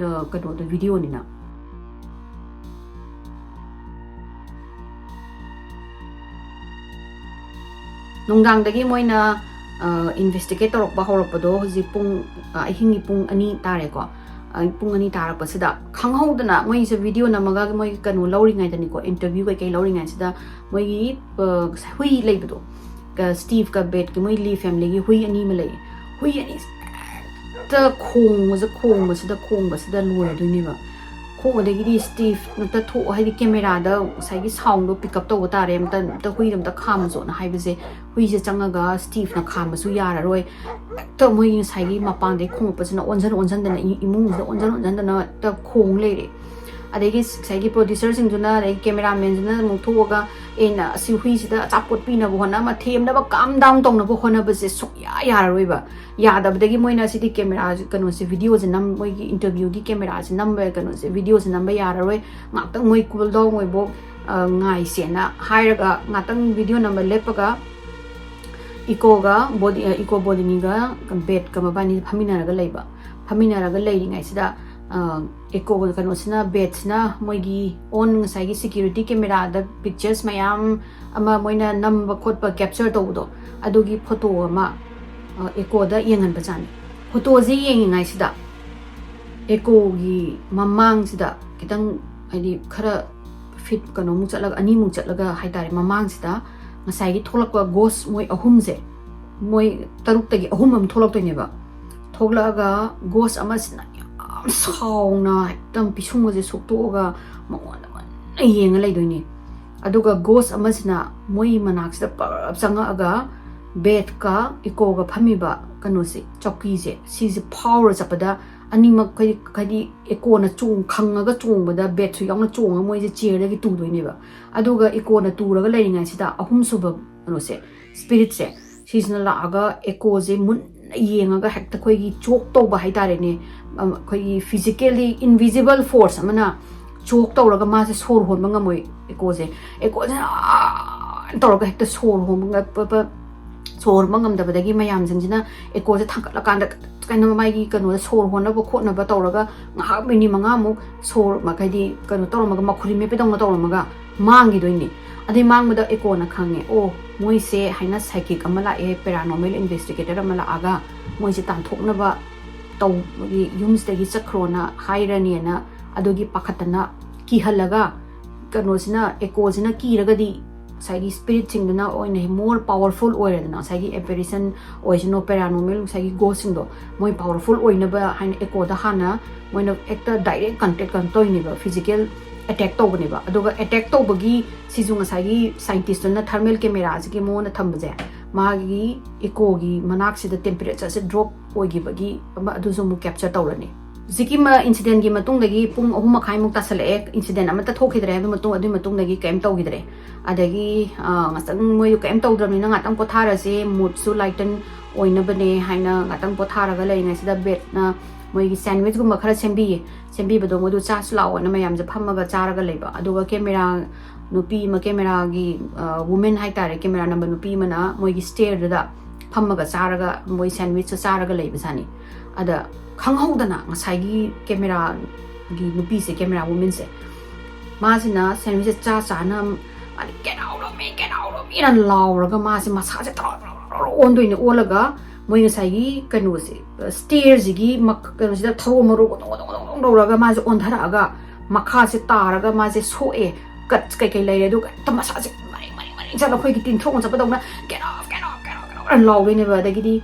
ꯀꯩꯅꯣꯗꯣ ꯚꯤꯗꯤꯑꯣꯅꯤꯅ ꯅꯨꯡꯗꯥꯡꯗꯒꯤ ꯃꯣꯏꯅ ꯏꯟꯚꯦꯁꯇꯤꯒꯦꯠ ꯇꯧꯔꯛꯄ ꯍꯧꯔꯛꯄꯗꯣ ꯍꯧꯖꯤꯛ ꯄꯨꯡ ꯑꯍꯤꯡꯒꯤ ꯄꯨꯡ 2 ꯇꯥꯔꯦꯀꯣ ꯄꯨꯡ 2 ꯇꯥꯔꯛꯄꯁꯤꯗ ꯈꯪꯍꯧꯗꯅ ꯃꯣꯏꯁꯦ ꯚꯤꯗꯤꯑꯣ ꯅꯝꯃꯒ ꯃꯣꯏ ꯀꯩꯅꯣ ꯂꯧꯔꯤꯉꯩꯗꯅꯤꯀꯣ ꯏꯟꯇꯔꯚ꯭ꯌꯨ ꯀꯩꯀꯩ ꯂꯧꯔꯤꯉꯩꯁꯤꯗ ꯃꯣꯏꯒꯤ ꯍꯨꯏ ꯂꯩꯕꯗꯣ ꯁ꯭ꯇꯤꯐꯀ ꯕꯦꯠꯀꯤ ꯃꯣꯏ ꯂꯤ ꯐꯦꯃꯤꯂꯤꯒꯤ ꯍꯨꯏ 2 ꯑꯃ ꯂꯩ ꯍꯨꯏ 2 ꯍꯦꯛꯇ ꯈꯣꯡꯕꯁꯤꯗ ꯂꯣꯏꯔꯗꯣꯏꯅꯦꯕ ꯈꯣꯡꯕꯗꯒꯤꯗꯤ ꯁ꯭ꯇꯤꯐ ꯑꯝꯇ ꯊꯣꯛꯑꯣ ꯍꯥꯏꯗꯤ ꯀꯦꯃꯦꯔꯥꯗ ꯉꯁꯥꯏꯒꯤ ꯁꯥꯎꯟꯗꯣ ꯄꯤꯛꯑꯞ ꯇꯧꯕ ꯇꯥꯔꯦ ꯑꯝꯇ ꯍꯨꯏꯗ ꯑꯝꯇ ꯈꯥꯝꯃꯁꯣꯅ ꯍꯥꯏꯕꯁꯦ ꯍꯨꯏꯁꯦ ꯆꯪꯉꯒ ꯁ꯭ꯇꯤꯐꯅ ꯈꯥꯝꯕꯁꯨ ꯌꯥꯔꯔꯣꯏ ꯍꯦꯛꯇ ꯃꯣꯏꯒꯤ ꯉꯁꯥꯏꯒꯤ ꯃꯄꯥꯟꯗꯩ ꯈꯣꯡꯉꯛꯄꯁꯤꯅ ꯑꯣꯟꯁꯤꯟꯗꯅ ꯏꯃꯨꯡꯁꯤꯗ ꯑꯣꯟꯁꯤꯟꯗꯅ ꯍꯦꯛꯇ ꯈꯣꯡ ꯂꯩꯔꯦ ꯑꯗꯒꯤ ꯉꯁꯥꯏꯒꯤ ꯄ꯭ꯔꯣꯗ꯭ꯌꯨꯁꯔꯁꯤꯡꯗꯨꯅ ꯑꯗꯒꯤ ꯀꯦꯃꯦꯔꯥꯃꯦꯟꯁꯤꯅ ꯑꯃꯨꯛ ꯊꯣꯛꯑꯒ ꯑꯩꯅ ꯑꯁꯤ ꯍꯨꯏꯁꯤꯗ ꯑꯆꯥꯄꯣꯠ ꯄꯤꯅꯕ ꯍꯣꯠꯅꯕ ꯊꯦꯝꯅꯕ ꯀꯥꯝ ꯗꯥꯎꯟ ꯇꯧꯅꯕ ꯍꯣꯠꯅꯕꯁꯦ ꯁꯨꯛꯌꯥ ꯌꯥꯔꯔꯣꯏꯕ ꯌꯥꯗꯕꯗꯒꯤ ꯃꯣꯏꯅ ꯁꯤꯗꯤ ꯀꯦꯃꯦꯔꯥ ꯀꯩꯅꯣꯁꯦ ꯚꯤꯗꯤꯑꯣꯁꯦ ꯃꯣꯏꯒꯤ ꯏꯟꯇꯔꯚ꯭ꯌꯨꯒꯤ ꯀꯦꯃꯦꯔꯥꯁꯦ ꯅꯝꯕ ꯀꯩꯅꯣꯁꯦ ꯚꯤꯗꯤꯑꯣꯁꯦ ꯅꯝꯕ ꯌꯥꯔꯔꯣꯏ ꯉꯥꯛꯇꯪ ꯃꯣꯏ ꯀꯨꯜ ꯗꯥꯎꯟ ꯑꯣꯏꯕꯣ ꯉꯥꯏꯁꯦꯅ ꯍꯥꯏꯔꯒ ꯉꯥꯛꯇꯪ ꯚꯤꯗꯤꯑꯣ ꯅꯝꯕ ꯂꯦꯞꯄꯒ ꯏꯀꯣ ꯕꯣꯗꯤꯅꯤꯒ ꯕꯦꯠꯀ ꯃꯕꯥꯅꯤ ꯐꯝꯃꯤꯟꯅꯔꯒ ꯂꯩꯔꯤꯉꯩꯁꯤꯗ ꯏꯀꯣ ꯀꯩꯅꯣꯁꯤꯅ ꯕꯦꯠꯁꯤꯅ ꯃꯣꯏꯒꯤ ꯉꯁꯥꯏꯒꯤ ꯁꯦꯀ꯭ꯌꯨꯔꯤꯇꯤ ꯀꯦꯃꯦꯔꯥꯗ ꯄꯤꯛꯆꯔꯁ ꯃꯌꯥꯝ ꯑꯃ ꯃꯣꯏꯅ ꯅꯝꯕ ꯈꯣꯠꯄ ꯀꯦꯞꯆꯔ ꯇꯧꯕꯗꯣ ꯑꯗꯨꯒꯤ ꯐꯣꯇꯣ ꯑꯃ ꯏꯀꯣꯗ ꯌꯦꯡꯍꯟꯕꯖꯥꯠꯅꯤ ꯐꯣꯇꯣꯁꯦ ꯌꯦꯡꯉꯤꯉꯩꯁꯤꯗ ꯏꯀꯣꯒꯤ ꯃꯃꯥꯡꯁꯤꯗ ꯈꯤꯇꯪ ꯍꯥꯏꯗꯤ ꯈꯔ ꯐꯤꯠ ꯀꯩꯅꯣꯃꯨꯛ ꯆꯠꯂꯒ 2 ꯆꯠꯂꯒ ꯍꯥꯏꯇꯥꯔꯦ ꯃꯃꯥꯡꯁꯤꯗ ꯉꯁꯥꯏꯒꯤ ꯊꯣꯛꯂꯛꯄ ꯒꯣꯁ ꯃꯣꯏ 3ꯁꯦ ꯃꯣꯏ 3ꯇꯒꯤ 3 ꯑꯃ ꯊꯣꯛꯂꯛꯇꯣꯏꯅꯦꯕ ꯊꯣꯛꯂꯛꯑꯒ ꯒꯣꯁ ꯑꯃꯁꯤꯅ ꯌꯥꯝ ꯁꯥꯎꯅ ꯍꯦꯛꯇ ꯄꯤꯁꯨꯡꯒꯁꯦ ꯁꯣꯛꯇꯣꯛꯑꯒ ꯃꯉꯣꯟꯗ ꯃꯟꯅ ꯌꯦꯡꯉ ꯂꯩꯗꯣꯏꯅꯤ ꯑꯗꯨꯒ ꯒꯣꯁ ꯑꯃꯁꯤꯅ ꯃꯣꯏ ꯃꯅꯥꯛꯁꯤꯗ ꯄꯔꯞ ꯆꯪꯉꯛꯑꯒ ꯕꯦꯠꯀ ꯏꯀꯣꯒ ꯐꯝꯃꯤꯕ ꯀꯩꯅꯣꯁꯦ ꯆꯧꯀꯤꯁꯦ ꯁꯤꯁꯦ ꯐꯥꯎꯔ ꯆꯠꯄꯗ ꯑꯅꯤꯃꯛ ꯍꯥꯏꯗꯤ ꯏꯀꯣꯅ ꯈꯪꯉꯒ ꯆꯣꯡꯕꯗ ꯕꯦꯠꯁꯨ ꯌꯥꯎꯅ ꯆꯣꯡꯉꯒ ꯃꯣꯏꯁꯦ ꯆꯤꯌꯔꯗꯒꯤ ꯇꯨꯗꯣꯏꯅꯦꯕ ꯑꯗꯨꯒ ꯏꯀꯣꯅ ꯇꯨꯔꯒ ꯂꯩꯔꯤꯉꯩꯁꯤꯗ 3ꯁꯨꯕ ꯀꯩꯅꯣꯁꯦ ꯁ꯭ꯄꯤꯔꯤꯠꯁꯦ ꯁꯤꯁꯤꯅ ꯂꯥꯛꯑꯒ ꯏꯀꯣꯁꯦ ꯃꯨꯟꯅ ꯌꯦꯡꯉꯒ ꯍꯦꯛꯇ ꯑꯩꯈꯣꯏꯒꯤ ꯆꯣꯛ ꯇꯧꯕ ꯍꯥꯏꯇꯥꯔꯦꯅꯦ ꯑꯩꯈꯣꯏꯒꯤ ꯐꯤꯖꯤꯀꯦꯜꯂꯤ ꯏꯟꯚꯤꯖꯤꯕꯜ ꯐꯣꯔꯁ ꯑꯃꯅ ꯆꯣꯛ ꯇꯧꯔꯒ ꯃꯥꯁꯦ ꯁꯣꯔ ꯍꯣꯟꯕ ꯉꯝꯃꯣꯏ ꯏꯀꯣꯁꯦ ꯇꯧꯔꯒ ꯍꯦꯛꯇ ꯁꯣꯔ ꯍꯣꯟꯕ ꯉꯝꯗꯕꯗꯒꯤ ꯃꯌꯥꯝꯁꯤꯡꯁꯤꯅ ꯏꯀꯣꯁꯦ ꯊꯥꯡꯒꯠꯂꯀꯥꯟꯗ ꯀꯩꯅꯣ ꯃꯥꯒꯤ ꯀꯩꯅꯣꯗ ꯁꯣꯔ ꯍꯣꯟꯅꯕ ꯈꯣꯠꯅꯕ ꯇꯧꯔꯒ ꯉꯥꯏꯍꯥꯛ ꯃꯤꯅꯤꯠ 5 ꯁꯣꯔ ꯍꯥꯏꯗꯤ ꯀꯩꯅꯣ ꯇꯧꯔꯝꯃꯒ ꯃꯈꯨꯔꯤ ꯃꯦꯠꯄꯗꯧꯅ ꯇꯧꯔꯝꯃꯒ ꯃꯥꯡꯈꯤꯗꯣꯏꯅꯤ adai mangda echo na khange o moi se haina psychic amala e paranormal investigator amala aga moi se tan thokna ba taw yums de gi chakrona hairani na adogi pakhatana ki halaga kanosina echo sina ki raga di sagi spirit singna oina more powerful oirana sagi apparition oisino paranormal sagi ghost singdo moi powerful oina ba hain echo da hana moina ekta direct contact kan toini ba physical attack to bani ba adoga attack to bagi sijung sagi scientist na thermal camera sigi mo na thambaje magi echo gi manak sida temperature se drop oigi bagi adu zo mu capture tawrani zikima incident gi matung dagi pung ahuma khai muk tasale incident amata thokidre ba matung dagi kem tawgidre adagi ngasang moy kem tawdramni na ngatang pothara se mood su lighten oina bane haina ngatang pothara ga lei ngai sida bed na moy gi sandwich gum khara sembi bado modu cha slaw na mayam je phamma ga chara ga leiba aduga camera nupi ma camera gi women hai tare camera number nupi mana moy gi stair da phamma ga chara ga moy sandwich chara ga leiba sani ada khanghaudana ngasai gi camera gi nupi se camera women se ma sina sandwich cha na get out of me ran law raga ma se masa se on doine olaga moi ngasai gi kanu se stairs gi mak kanu se thaw maro do raga ma se on thara aga makha se taraga ma se soe kat kai lai du ta masa se mari jala khoi gi tin thong chapa dawna get off ran law ne ba da gi di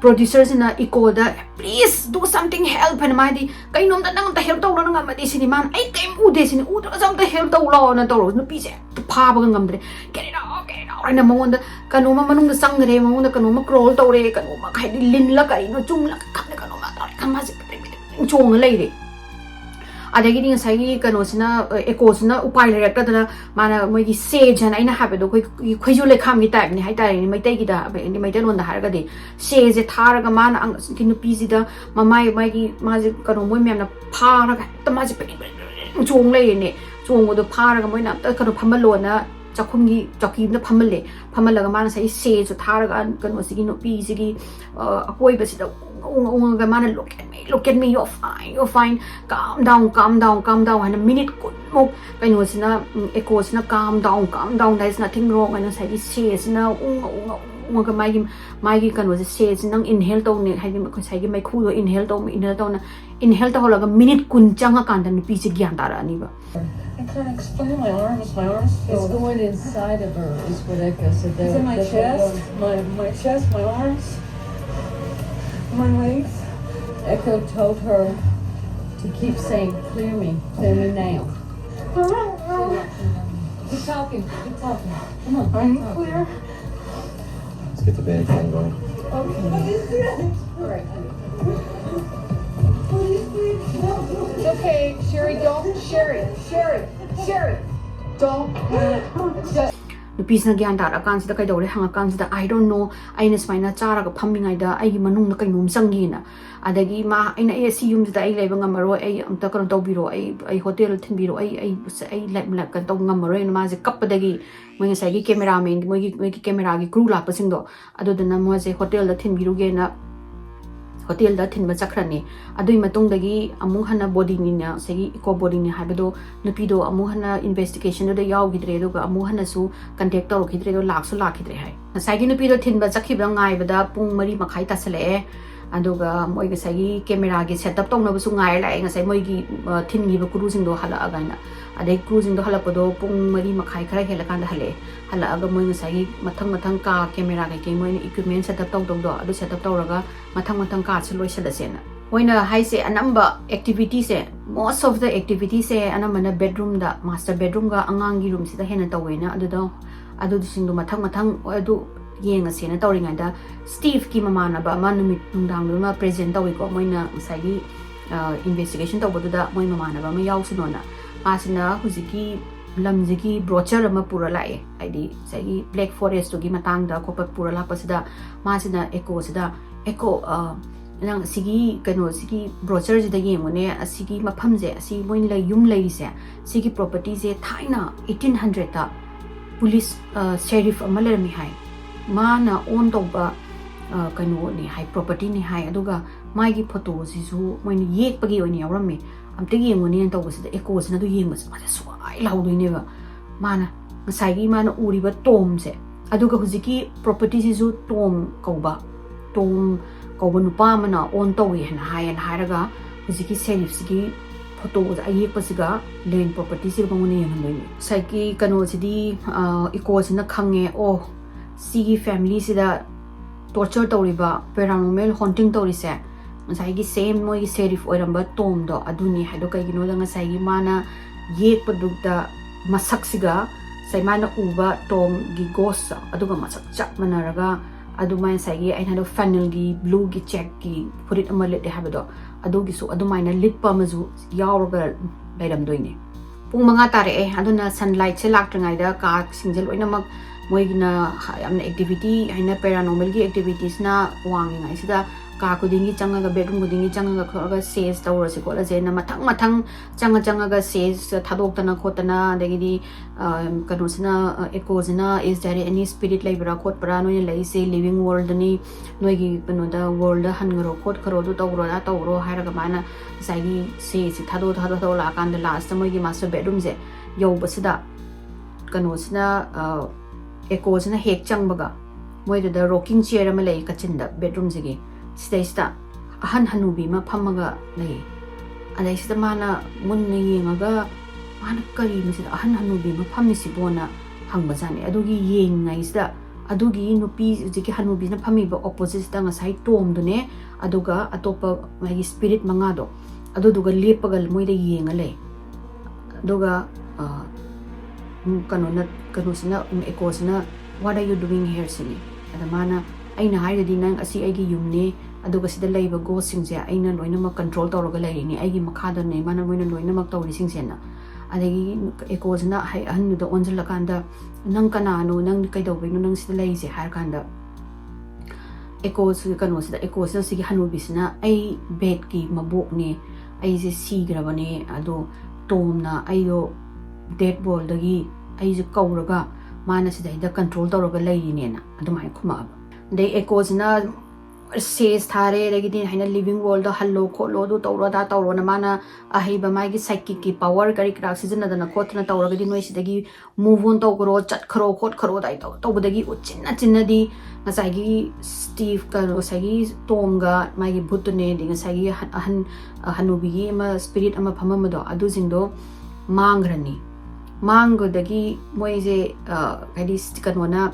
producers in echo da please do something help and my di kai nom da nang ta help to na ngam di sini man ai kai u de sini u da sam ta help to lo na to no pi se pha ba ngam de get it out na mong da kanu ma manung da sang re mong da kanu ma crawl to re kanu ma khai di lin la kai no chung la kham da kanu ma ta kham ma se chung lai re adagi ding sai kanu sina echo sina upai le rakta da mana moi gi se jan aina ha be do khoi ju le kham gi type ni hai ta ni mai tai gi da ni mai ta lon da har ga de se je thar ga mana ang ki nu pi ji da mamai mai gi ma ji kanu moi mem na pha ra ga ta ma ji pe chung le ne chung do pha ra ga moi na ta kanu pham lo na chakhum gi chaki na pham le ga mana sai se ju thar ga kanu si gi nu pi ji gi akoi ba si da ga mana look at me you're fine calm down and a minute kun mo kai no sina echo sina calm down there is nothing wrong and sai say sina ga mai gi kan was say sina inhale to ne hai gi sai gi mai khu do inhale to inhale to hola ga minute kun changa kan da pi se gyan ta ra ni ba I can't explain my arms feel It's going inside of her is what Echo said. it's in my chest, my arms, my legs. Echo told her to keep saying, clear me now. Keep talking. Come on. I'm clear. Let's get the band thing going. Okay. All right, honey. It's okay, Sherry, don't, Sherry, don't panic. nupi sina gyan dar akan sida kai dore hang akan sida I don't know aina smaina chara ga phammingai da ai gi manung na kai num sangi na adagi ma aina ai si yum da ai leiba ngamaro ai amta kan to biro ai hotel thin biro ai like kan to ngamaro na ma je kap dagi moi ngai gi cameraman moi gi camera gi crew la pasing do adu da na mo je hotel da thin biro ge na hotel da thin ba chakrani adui matung dagi amung hana body ni na segi eco body ni habado nupi do amu hana investigation do yaw gidre do ga amu hana su contact to gidre do laksu lakidre hai sagi nupi do thin ba chakhi ba ngai ba da pung mari makhai ta sale aduga moi ga sagi camera gi setup tong na bu su ngai lai ngasai moi gi thin gi ba kuru sing do hala aga na adai kuru sing do hala pa do pung mari makhai khara hela kan da hala aga moi ngasai gi mathang ka camera ga ke moi equipment setup tong do adu setup to raga mathang ka chloi sala sena oina hai se anamba activity se most of the activity se anamana bedroom da master bedroom ga angang gi room sida hena tawena adu sing do mathang adu yenga sena tawringa da Steve ki mamana ba ma numit nungdang ma present tawi ko moina sai gi investigation tawbu da moi mamana ba ma yaw sunona asina huziki lamjiki brochure ma pura lai aidi sai gi black forest gi matang da ko pa pura la pasida ma sina echo nang sigi kano sigi brochure ji da yengone asigi mafam je asi moin la yum lai se sigi property je thaina 1800 ta police sheriff amaler mi hai mana on to ba kano ni hai property ni hai aduga mai gi photo ji su moin yek pagi oni awrami amte yengone to ba sida echo sina du yeng ba swai laudoi ne ba mana ngasai mana uriba tom se aduga hujiki property sisu tom kauba nupa mana on tawi hana hairaga hujiki sheriff sigi photo da ayek pasiga land property si bangone yanamoi saiki kano sidi iko sina khange o sigi family sida torture tawriba paranormal haunting tawrise ngasai gi same moi sheriff oiramba tom do aduni haido kai gino da ngasai gi mana yek padukda masak siga sai mana uba tom gi ghost aduga masak chap manaraga adumai sai ai hado funnel gi blue gi check gi put it amalet de habado adugi su adumai na litpa mazu yawraga lairam doine pung manga tare e aduna sunlight se lak tringai da ka singjel oina mak moigina amna activity aina paranormal gi activities na wangi ngai sida ka kudingi changa bedroom kudingi changa khoga says tawra se kola jena mathang changa ga says thadok tana khotana degidi kanosina ekozina is there any spirit labra khot pra no lai se living world ni noigi panoda world hangro khot kharo do tawro hairaga mana saigi se thado la kan the last moigi master bedroom je yo basida kanosina ekozina hek changbaga moida da rocking chair ma lai kachinda bedroom jegi Sida ahan hanubi ma pamaga lay. Aday sida mana munna yengaga mana kari mi sida ahan hanubi ma pamisi bona hangbazani. Adugi yeng ngay sida adugi nupi jiki hanubi na pamiba opposite sida nga say tom dune aduga atopa may spirit mga do. Aduga lepagal mo ida yenga lay. Aduga kanusina ekosina what are you doing here sini? Adamana ay na hire din nang asi ay gi yumne aduga sida laiba go singse ay na loina ma control tawraga laini ay gi makhada ne mana moina loina mak tawri singse na adagi ekosna hay anu da onjala kanda nang kanano nang kai dawbino nang sida laise har kanda ekos kano sida ekosna sigi hanubisna ay bed ki mabok ne ay je sigrabane ado tomna ayo dead ball dagi ay je kawraga mana sida ida control tawraga laini na adumai khuma they echoes na says thare regidi haina living world da hallo kholo do tawra da tawro na mana ahiba mai gi psychic ki power kari krak season na da khotna tawra gidi noi sidagi move on taw gro chat khro khot khro dai taw tawbadagi chinna di ngasai gi steve ka sagi tomga mai gi butune di ngasai gi hanubi gi ma spirit ama phamama do adu jingdo mangrani mangodagi moise kadi kanona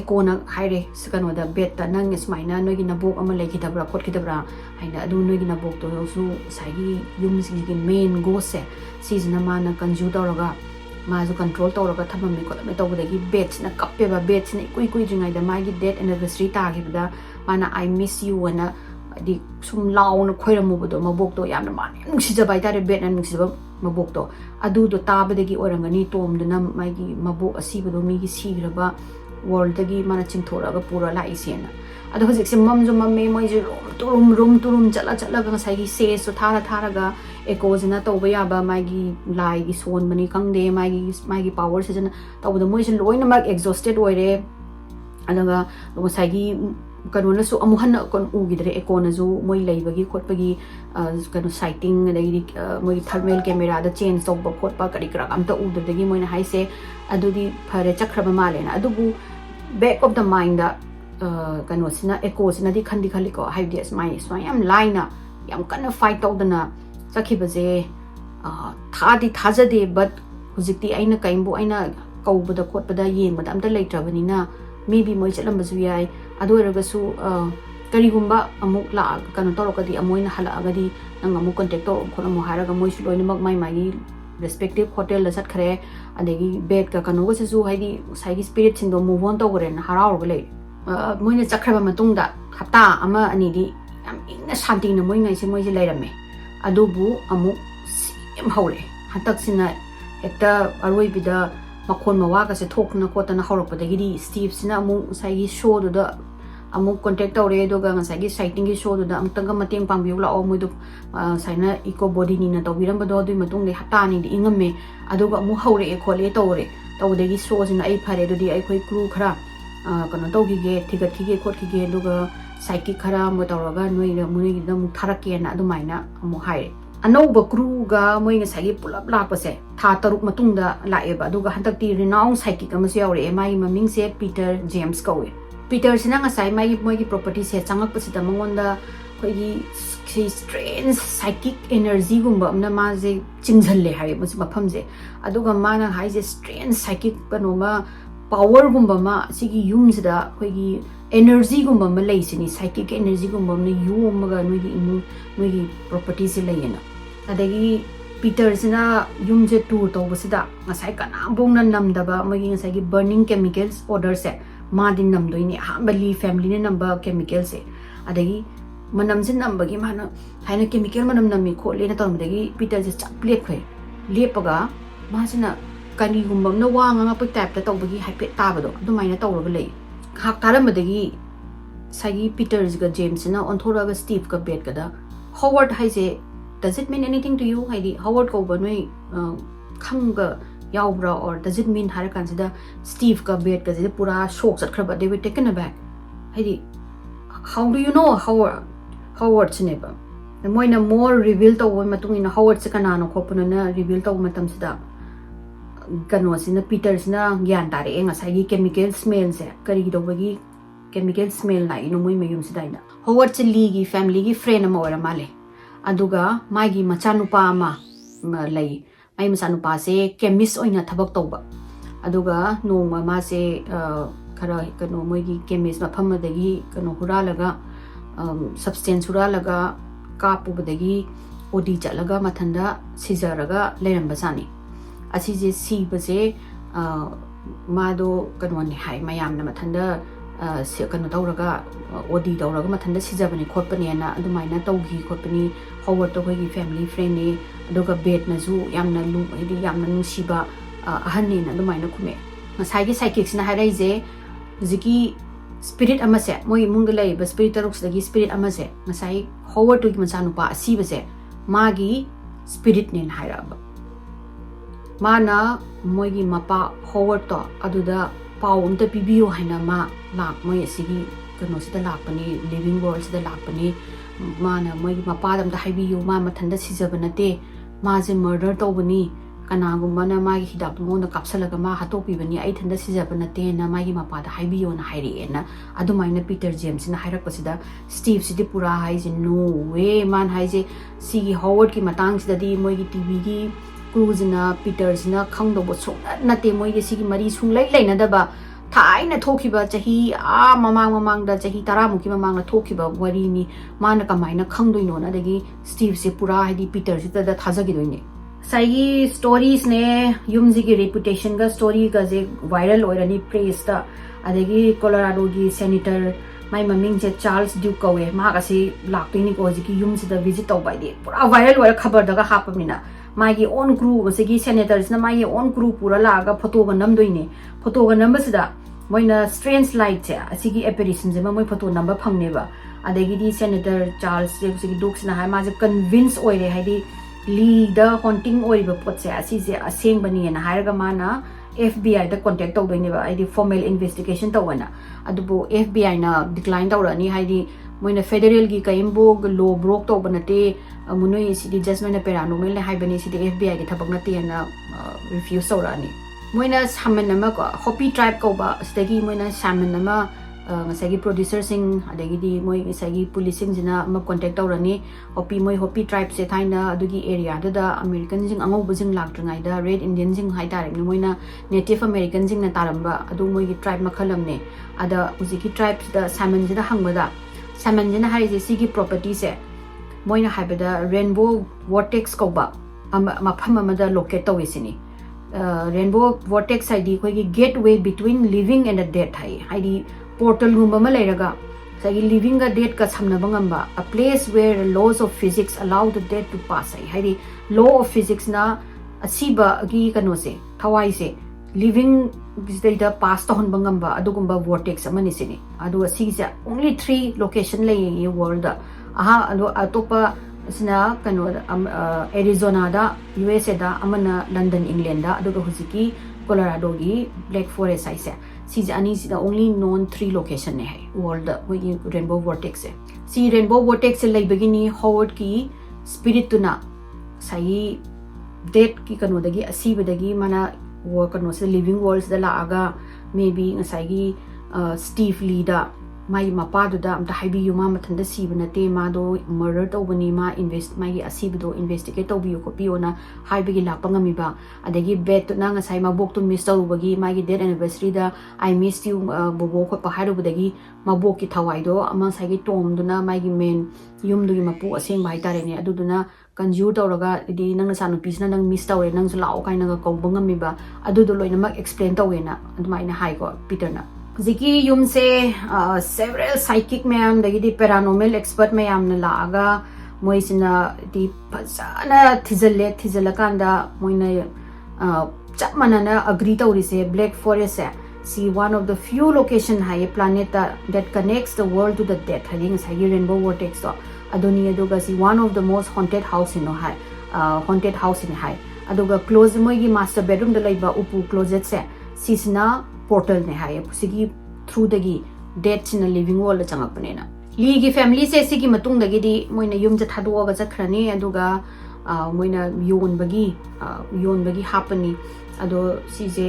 ekona haire sakano da beta nang ismaina no gi nabok ama legi dabra khot ki dabra haina adu no gi nabok to su sagi yum sigi gi main go se season ma na kanju tawraga ma ju control tawraga thamam mi ko me tawda gi bet na kappe ba bet ni kui jingai da ma gi date anniversary ta gi da mana I miss you ana di sum law na khoiramu bodo mabok to yamna ma nungsi jabai tare bet na nungsi ba mabok to adu do tabadagi orangani tom duna ma gi mabok asibodo mi gi sigraba world dagi mana chingthora ga pura la isena ado hojik se mamjo mamme moi je room chala ga ngasai gi se so thara ga ekozina tawba ya ba magi lai gi son mani kangde magi power se jana tawda moi je loina mak exhausted oire adaga ngasai gi kanona su amuhan kon ugidre ekona ju moi leibagi khotpagi kanu sighting adagi moi thermal camera da change tawba khotpa kari kra amta udagi moi na haise adudi phare chakraba malena adubu back of the mind da kanu sina ekosina di khandi khaliko haidias mai swayam laina yam kana fight tawdana sakhibaje thajade but hujikti aina kaimbu aina kaubada khotpada yengbada amta leitrabanina maybe moi chalambasu yai adu eragasu karigumba amuk la kanu torokadi amoina halagadi nang amuk contact to khonamu haraga moi su loina mak mai respective hotel la sat khare adegi bed ka kanu go su haidi saigi spirit sindo move on to goren harau go le moina chakraba matung da hapta ama ani di am ina shanti na moi ngai se moi je lairame adubu amuk sim haure hatak sina ekta aroi bida makon mawa ka se thokna kotana horopadagi di steve sina amuk saigi show do da amuk contact tawre do ga ngasai sighting gi show do da amtanga mateng pangbiu la o moidu saina eco body ni na tawiram ba do dui matung de hata ni di ingame aduga amu haure e khole tawre tawdegi show sina ai phare do di ai khoi crew khara kano tawgi ge thigat ki ge khot ki ge duga psychic khara mo tawraga noi da muni gi da mu tharake na adu maina amu hai anauba crew ga moi ngasai pulap lakpase tha taruk matungda laeba aduga hantakti renowned psychic amasu yaure mai maming se Peter James kawe Peter sina ngasai mai moi gi property se changak pasida mangonda khoi gi strange psychic energy gumba amna ma je chingjalle hai mas mafam je aduga mana hai je strange psychic panoma power gumba ma sigi yum sida khoi gi energy gumba ma leisini psychic energy gumba na yum ga noi gi property se leina adagi Peter sina yum je tour to basida ngasai kana bongna namdaba magi ngasai gi burning chemicals order se ma din namdoini hambali family ne number chemicals se adagi manam sin nambagi mana haina chemical manam nami khole na tormdagi Peter je chaplet khoi lepaga ma sina kani gumbam na wanga nga pek type ta tawbagi haipet tabado adumaina tawraga lei hak taramdagi sagi Peter ga James na onthora ga Steve ga bed ga da Howard haise does it mean anything to you haidi Howard ko banoi khanga yaubra or does it mean har consider Steve ka bed ka je pura shock sat khaba they were taken aback haidi how do you know Howard sineba moina more reveal to matung ina Howard se kana no khopuna na reveal to matam sida kano sina Peter sina gyan tare enga sai chemical smell se kari do bagi chemical smell na ino moi mayum sida ina Howard se Lee gi family gi friend ma ora male aduga magi machanupa ama lai mai machanupa se chemist oina thabak tawba aduga noma ma se khara kano moi gi chemist ma phamadagi kano huralaga substance huralaga kapubadagi odi chalaga mathanda sizaraga leramba sani asi je si base mado kano ni hai mayam na mathanda se kano tawraga odi tawraga mathanda sijabani khotpani na adumaina tawgi khotpani Howard to gi family friend ni aduga bed na zu yamna lu idi yamna nusiba ahanni na adumaina khume ngasai gi psychics na harai je ziki spirit amase moi munga lai ba spirit tarux dagi spirit amase ngasai Howard to gi machanupa asi base magi spirit nen hairaba mana moi gi mapa Howard to aduda pau umta pibiyo haina ma lak moi asigi kano sida lakpani living world sida lakpani mana moi gi mapa dam da haibiyo ma mathanda sijabanate ma je murder to bani kana gumana ma gi hidak mo na kapsalaga ma hatopi bani ai thanda sijabanate na ma gi mapa da haibiyo na hairi na adumaina Peter James na hairak pasida Steve sidi pura hai je no way man hai je sigi Howard ki matang sida di moi gi TV gi cruise na Peter na khangdo bo chung na te moi gi sigi mari sung lai lai na da ba thai na thokiba chahi mamang da chahi tara muki mamang na thokiba wari ni mana kamai na khangdoi no na dagi Steve se pura haidi Peter se da thajagi doine sai stories ne yumji gi reputation ga story ga je viral oirani press ta adagi Colorado gi senator mai maming je Charles Duke kawe ma ga se laktoini ko ji ki yumji da visit to bai de pura viral oira khabar daga hapamina मागी ओन क्रू बसेगी सेनेटर्स ना मागी ओन क्रू पूरा लागा photo ga namdoine photo ga number sida moina strange light che asigi apparition je moi photo number phangne ba adagi di senator Charles je sigi doks na ha ma je convince oire haidi Lee the haunting oi ba pot se asi je aseng bani na hairaga mana FBI da contact to doine ba haidi formal investigation to wana adubo FBI na decline to rani haidi moina federal gi kaimbo law broke to banate munoi sidi just moina paranormal na haibani sidi FBI gi thabak na te na refuse to rani moina saman nama ko hopi tribe ko ba stagi moina saman nama ngasagi producer sing adagi di moi ngasagi police sing jina ma contact to rani hopi tribe se thaina adugi area da American jing ango bujing laktrangai da red Indian jing hai tare ni moina native American jing na taramba adu moi gi tribe makhalam ne ada uziki tribe da saman jina hangbada saman jina hai je sigi property se moina haibada rainbow vortex ko ba mafam amada locate to wisini rainbow vortex ID khoi gi gateway between living and the dead haidi portal gumba ma lairaga sagi living ga dead ka samna bangamba a place where the laws of physics allow the dead to pass haidi law of physics na asiba gi kano se thawai se living data pass to hon bangamba adugumba vortex amani sini adu asija only 3 location lay in world aha adu atopa sina kano Arizona da USA da amana London England da aduga huziki Colorado gi Black Forest aise sija ani sida only known 3 location ne hai world with rainbow vortex se si rainbow vortex se lai begini Howard ki spirit tuna ngasai dead ki kanodagi asibadagi mana kano se living worlds da laaga maybe ngasai gi Steve Lee da mai mapa du da amta haibi yuma mathanda sibana te ma do murder to bani ma mai asibido investigate to biyo ko piona haibi gi lakpa ngami ba adagi bet na ngasai ma bok to miss to bagi mai gi dead anniversary da I missed you bobo ko pa hairu budagi ma bok ki thawai do ama sai gi tom du na mai gi men yum du gi mapu aseng bai tare ne adu du na conjure tawraga di nang na sanu pisna nang miss tawre nang su lao kai nang ko bangami ba adu do loina mak explain tawena adumai na hai ko Peter na Ziki yum se several psychic mayam dagi di paranormal expert mayam na laaga moisina di pasana thizala kanda moina chap manana agree tawri se black forest se see one of the few location hai planet that connects the world to the dead having a rainbow vortex to adoni aduga see one of the most haunted house in hai haunted house in hai aduga close moi gi master bedroom da laiba upu closet se sisna portal ne hai sigi through dagi dead in a living world la changapane na li gi family se sigi matung dagi di moina yum ja thadu ga jakhrani aduga moina yon bagi hapani ado si je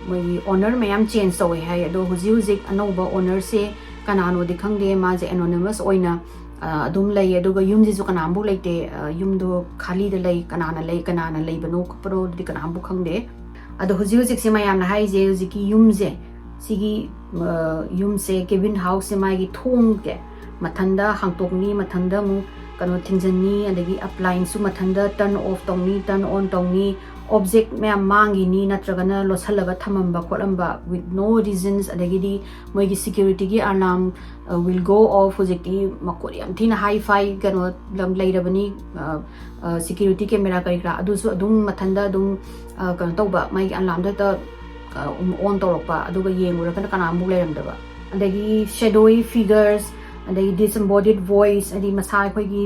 moi owner mayam change to hai ado huji anova owner se kanano di khangde ma je anonymous oina adum lay aduga yum ji ju kanambu leite yum do khali de lay kanana lay bano khapro di kanambu khangde ado huji se mayam na hai je huji ki yum je sigi yum se cabin house se mai gi thong ke mathanda hangtokni mathanda mu kano thingjanni adagi appliance su mathanda turn off tongni turn on tongni object me mangi ni natragana losalaga thamamba kolamba with no reasons adagi di moi gi security gi alarm will go off hojiki makori am thina high fi kano lam lairabani security camera kai kra adu su adum mathanda adum kano tawba mai gi alarm da on torokpa aduga yengura kana kana amuk leramdaba adagi shadowy figures adagi disembodied voice adi masai khoi gi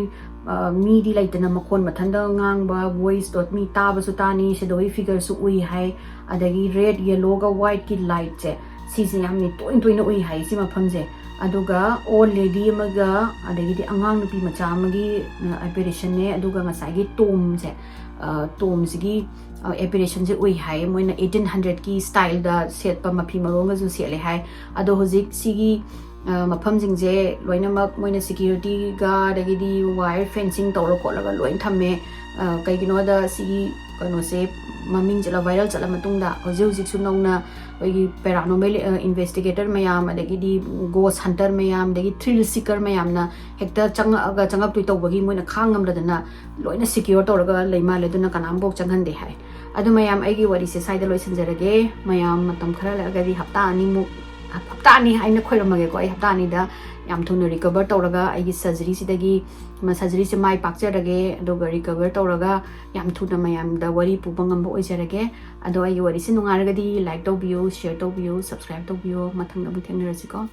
mi di laitana makon mathanda ngangba voice dot mi taba su tani shadowy figure su ui hai adagi red yellow ga white ki light che si si yamni toin ui hai si ma phamje aduga old lady maga adagi di angang nupi macha magi apparition ne aduga ngasai gi tom che tom sigi apparition je ui hai moina 1800 ki style da set pa mapi maronga ju se le hai ado hojik sigi mafam jing je loina mak moina security guard agi di wire fencing tawro ko laga loin thamme kai gino da sigi kano se maming jala viral chala matung da hojik su nongna oi paranormal investigator mayam adagi di ghost hunter mayam adagi thrill seeker mayam na hekta changap tu tawbagi moina khangam radana loina secure tawraga leima leduna kanam bok changhan de hai adu mayam aigi wari se side loi sanjarage mayam matam khara lagadi hafta ani aina khoiramage ko ai hafta ani da yam thuna recover tawraga aigi surgery sidagi surgery se mai pakjarage aduga recover tawraga yam thuna mayam da wari pubangam bo oijarage adu aigi wari se nungaragadi like tawbiyo share tawbiyo subscribe tawbiyo mathang abu thenarasi ko